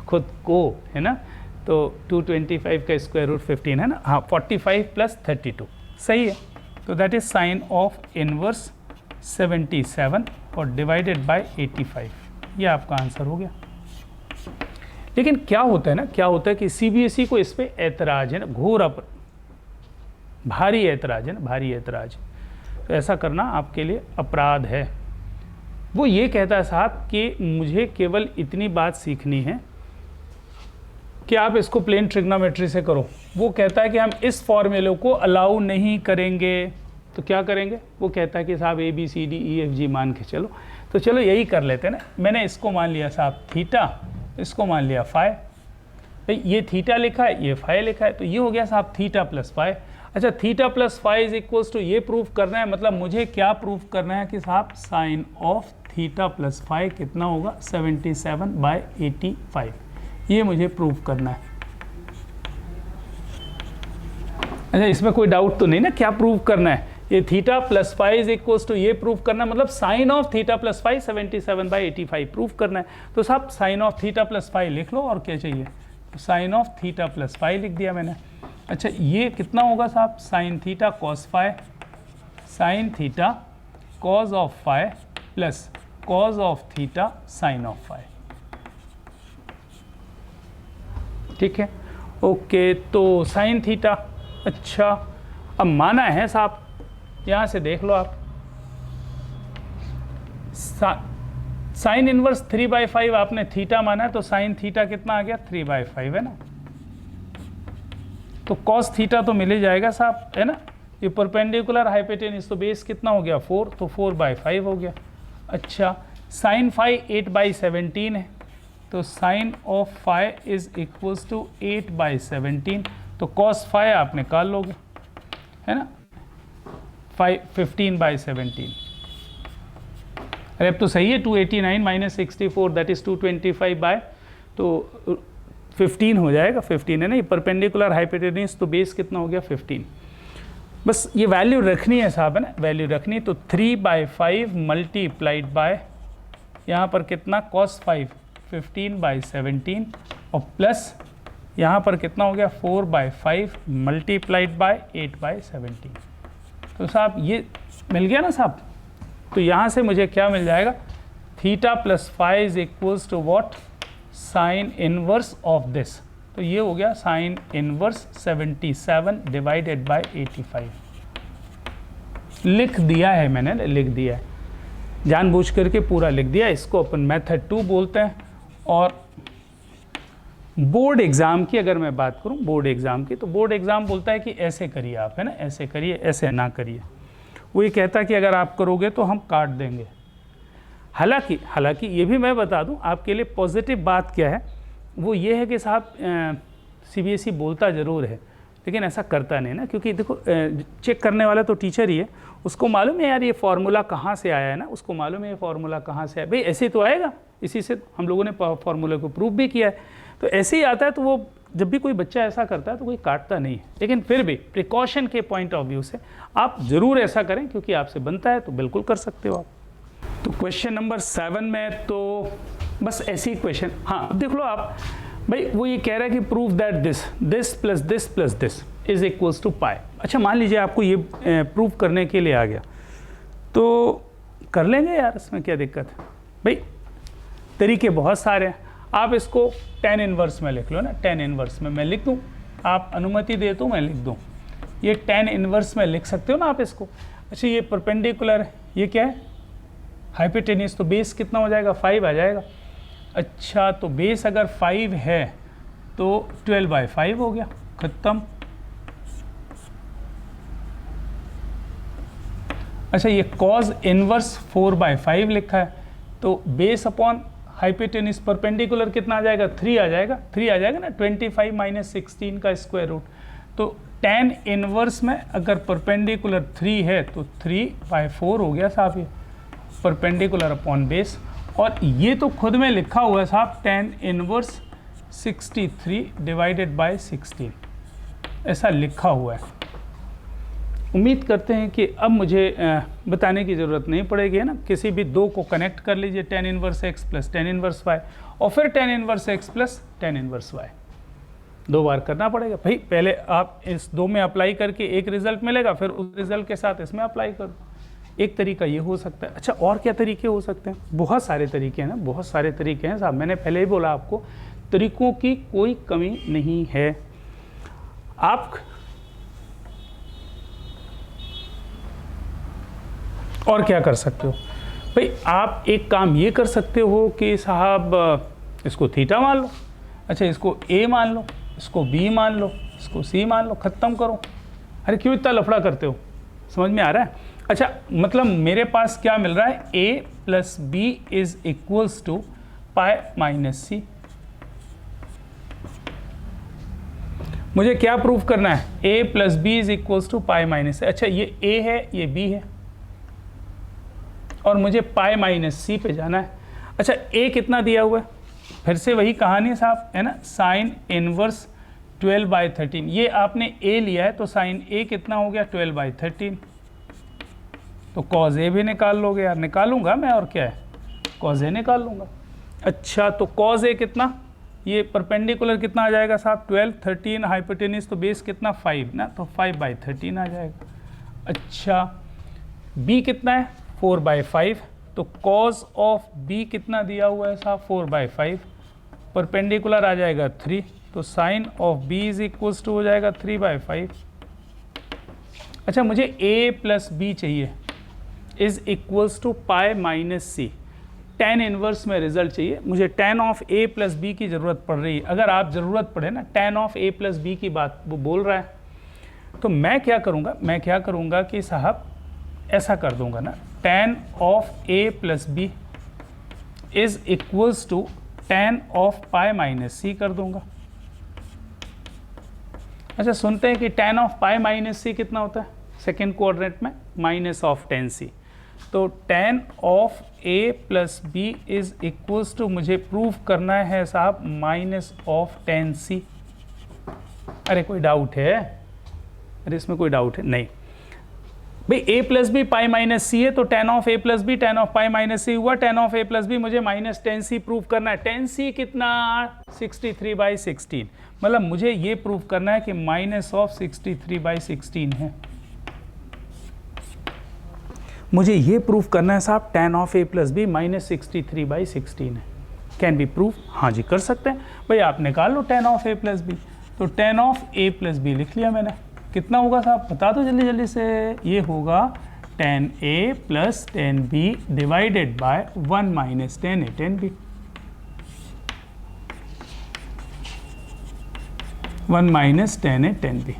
Speaker 1: खुद को, है ना। तो 225 का स्क्वायर रूट 15 है ना, हाँ 45 + 32 सही है। तो that is sine of inverse 77 और डिवाइडेड बाय 85, ये आपका आंसर हो गया। लेकिन क्या होता है ना, क्या होता है कि सीबीएसई को इस पे ऐतराज है ना, घोर भारी ऐतराज है ना, भारी ऐतराज। तो ऐसा करना आपके लिए अपराध है। वो ये कहता है साहब कि मुझे केवल इतनी बात सीखनी है कि आप इसको प्लेन ट्रिग्नोमेट्री से करो। वो कहता है कि हम इस फॉर्मूले को अलाउ नहीं करेंगे, तो क्या करेंगे? वो कहता है कि साहब ABCDEFG मान के चलो, तो चलो यही कर लेते हैं ना। मैंने इसको मान लिया साहब थीटा, इसको मान लिया फाई, भाई ये थीटा लिखा है, ये फाई लिखा है, तो ये हो गया साहब थीटा प्लस फाई। अच्छा theta plus phi is equals to, ये प्रूफ करना है, मतलब मुझे क्या प्रूफ करना है कि साहब sine of theta plus phi कितना होगा 77/85, ये मुझे प्रूफ करना है। अच्छा इसमें कोई डाउट तो नहीं ना, क्या प्रूफ करना है? ये theta plus phi is equals to, ये प्रूफ करना मतलब sine of theta plus phi 77/85 proof करना है। तो साहब sine of theta plus phi लिख लो, और क्या चाहिए? तो sine of theta plus phi लिख दिया मैंने। अच्छा ये कितना होगा साहब? Sine theta cos phi, sine theta cos of phi plus cos of theta sine of phi, ठीक है। ओके तो साइन थीटा, अच्छा अब माना है साहब, यहाँ से देख लो आप, साइन इनवर्स 3/5 आपने थीटा माना है, तो साइन थीटा कितना आ गया 3/5 है ना। तो कॉस थीटा तो मिल ही जाएगा साहब, है ना। ये परपेंडिकुलर हाइपोटेन्यूज, तो बेस कितना हो गया 4, तो 4/5 हो गया। अच्छा साइन फाई 8/17 है, तो sine of phi is equals to 8/17, तो कॉस फाई आप निकाल लोगे, है ना, 15/17। अरे अब तो सही है, 289 माइनस 64 दैट इज 225 तो 15 हो जाएगा, 15 है ना, ये परपेंडिकुलर हाइपोटेन्यूज, तो बेस कितना हो गया 15। बस ये वैल्यू रखनी है साहब, है ना, वैल्यू रखनी। तो 3/5 मल्टीप्लाइड बाय यहाँ पर कितना cos 5 15/17 और प्लस यहाँ पर कितना हो गया 4/5 मल्टीप्लाइड बाय 8/17। तो साहब ये मिल गया ना साहब। तो यहाँ से मुझे क्या मिल जाएगा, theta plus phi is equals to what, sine inverse of this. तो ये हो गया साइन इनवर्स 77 डिवाइडेड बाय 85। लिख दिया है मैंने, लिख दिया है, जानबूझ करके पूरा लिख दिया। इसको अपन मेथड 2 बोलते हैं। और बोर्ड एग्ज़ाम की अगर मैं बात करूं, बोर्ड एग्ज़ाम की, तो बोर्ड एग्ज़ाम बोलता है कि ऐसे करिए आप, है ना, ऐसे करिए, ऐसे ना करिए। वो ये कहता है कि अगर आप करोगे तो हम काट देंगे। हालांकि ये भी मैं बता दूं आपके लिए, पॉजिटिव बात क्या है वो ये है कि साहब CBSE बोलता ज़रूर है लेकिन ऐसा करता नहीं ना, क्योंकि देखो चेक करने वाला तो टीचर ही है, उसको मालूम है यार ये फार्मूला कहाँ से आया है ना, उसको मालूम है ये फार्मूला कहाँ से आया, भाई ऐसे तो आएगा, इसी से हम लोगों ने फार्मूले को प्रूव भी किया है, तो ऐसे ही आता है। तो वो जब भी कोई बच्चा ऐसा करता है तो कोई काटता नहीं है, लेकिन फिर भी प्रिकॉशन के पॉइंट ऑफ व्यू से आप ज़रूर ऐसा करें, क्योंकि आपसे बनता है तो बिल्कुल कर सकते हो आप। तो क्वेश्चन नंबर 7 में तो बस ऐसी ही क्वेश्चन, हाँ देख लो आप भाई, वो ये कह रहा है कि prove that this plus this plus this is equals to pi. अच्छा मान लीजिए आपको ये प्रूव करने के लिए आ गया, तो कर लेंगे यार, इसमें क्या दिक्कत है भाई, तरीके बहुत सारे हैं। आप इसको tan इनवर्स में लिख लो ना, tan इनवर्स में मैं लिख दूँ, आप अनुमति दे तो मैं लिख दूँ, ये tan इनवर्स में लिख सकते हो ना आप इसको। अच्छा ये परपेंडिकुलर है, ये क्या है हाइपोटेन्यूज, तो बेस कितना हो जाएगा 5 आ जाएगा। अच्छा तो बेस अगर 5 है तो 12/5 हो गया, ख़त्म। अच्छा ये कॉज इनवर्स 4/5 लिखा है, तो बेस अपॉन हाइपोटेन्यूज परपेंडिकुलर कितना आ जाएगा, 3 आ जाएगा, 3 आ जाएगा ना, 25 माइनस 16 का स्क्वायर रूट। तो tan इनवर्स में अगर परपेंडिकुलर 3 है तो 3/4 हो गया साहब ये परपेंडिकुलर अपॉन बेस। और ये तो खुद में लिखा हुआ है साहब tan इनवर्स 63 डिवाइडेड बाय 16, ऐसा लिखा हुआ है। उम्मीद करते हैं कि अब मुझे बताने की ज़रूरत नहीं पड़ेगी, है ना। किसी भी दो को कनेक्ट कर लीजिए, tan inverse x plus tan inverse y, और फिर tan inverse x plus tan inverse y। 2 बार करना पड़ेगा भाई, पहले आप इस 2 में अप्लाई करके एक रिजल्ट मिलेगा, फिर उस रिजल्ट के साथ इसमें अप्लाई कर दो। एक तरीका ये हो सकता है। अच्छा और क्या तरीके हो सकते हैं, बहुत सारे तरीके हैं ना, बहुत सारे तरीके हैं साहब। मैंने पहले ही बोला आपको, तरीकों की कोई कमी नहीं है। आप और क्या कर सकते हो भाई, आप एक काम ये कर सकते हो कि साहब इसको थीटा मान लो, अच्छा इसको a मान लो, इसको b मान लो, इसको c मान लो, ख़त्म करो। अरे क्यों इतना लफड़ा करते हो, समझ में आ रहा है। अच्छा मतलब मेरे पास क्या मिल रहा है, a plus B is equals to pi minus c. मुझे क्या प्रूव करना है, a plus B is equals to pi minus c. अच्छा ये a है, ये b है, और मुझे पाई माइनस सी पे जाना है। अच्छा a कितना दिया हुआ है, फिर से वही कहानी साहब, है ना, साइन इनवर्स 12/13। ये आपने a लिया है तो साइन a कितना हो गया, 12/13। तो कॉज a भी निकाल लोगे यार, निकालूंगा मैं, और क्या है, कॉज a निकाल लूँगा। अच्छा तो कॉज a कितना, ये परपेंडिकुलर कितना आ जाएगा साहब, 12, 13 हाइपोटेन्यूज, तो बेस कितना 5 ना, तो 5/13 आ जाएगा। अच्छा b कितना है, 4/5, तो कॉज ऑफ b कितना दिया हुआ है साहब, 4/5, परपेंडिकुलर आ जाएगा 3, तो sine of b is equals to हो जाएगा 3/5। अच्छा मुझे a प्लस बी चाहिए, is equals to pi minus C. tan inverse में रिजल्ट चाहिए मुझे, tan of a plus B की ज़रूरत पड़ रही है। अगर आप ज़रूरत पड़े ना, tan of a plus B की बात वो बोल रहा है, तो मैं क्या करूँगा कि साहब ऐसा कर दूंगा ना, tan of a plus B is equals to tan of pi minus c कर दूंगा। अच्छा सुनते हैं कि tan of pi minus c कितना होता है सेकेंड क्वाड्रेंट में, माइनस ऑफ tan c। तो tan of a plus B is equals to, मुझे प्रूव करना है साहब, माइनस ऑफ tan c। अरे कोई डाउट है, अरे इसमें कोई डाउट है नहीं भाई, a plus b pi minus c है, तो tan of a plus b tan of pi minus c हुआ, tan of a plus b मुझे माइनस tan c प्रूव करना है। tan c कितना, 63/16, मतलब मुझे ये प्रूव करना है कि माइनस ऑफ 63/16 है। मुझे ये प्रूव करना है साहब, tan of a plus B minus 63/16 है। कैन बी प्रूव, हाँ जी कर सकते हैं भाई, आप निकाल लो tan of a plus B. तो tan of a plus B लिख लिया मैंने, कितना होगा साहब बता दो जल्दी जल्दी से, ये होगा tan a plus tan b divided by 1 minus tan a tan b, 1 minus tan a tan b।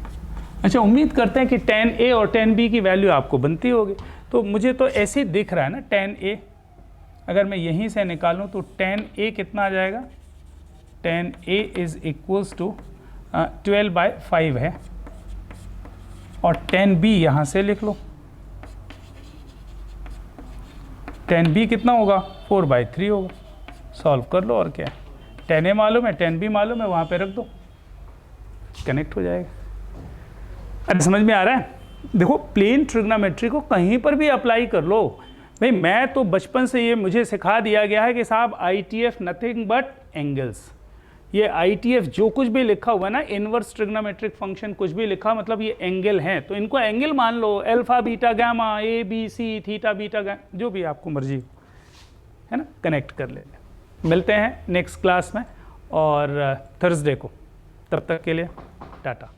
Speaker 1: अच्छा उम्मीद करते हैं कि tan a और tan b की वैल्यू आपको बनती होगी। तो मुझे तो ऐसे ही दिख रहा है ना, tan a अगर मैं यहीं से निकालूं तो tan a कितना आ जाएगा, tan a is equals to 12/5 है, और tan b यहाँ से लिख लो, tan b कितना होगा, 4/3 होगा। सॉल्व कर लो, और क्या है, tan a मालूम है, tan b मालूम है, वहाँ पे रख दो, कनेक्ट हो जाएगा। अरे समझ में आ रहा है, देखो प्लेन ट्रिग्नोमेट्री को कहीं पर भी अप्लाई कर लो भाई। मैं तो बचपन से ये मुझे सिखा दिया गया है कि साहब ITF नथिंग बट एंगल्स। ये ITF जो कुछ भी लिखा हुआ है ना, इनवर्स ट्रिग्नोमेट्रिक फंक्शन कुछ भी लिखा, मतलब ये एंगल हैं, तो इनको एंगल मान लो, alpha beta gamma, A B C theta beta gamma, जो भी आपको मर्जी है ना, कनेक्ट कर ले। मिलते हैं नेक्स्ट क्लास में और थर्सडे को, तब तक के लिए टाटा।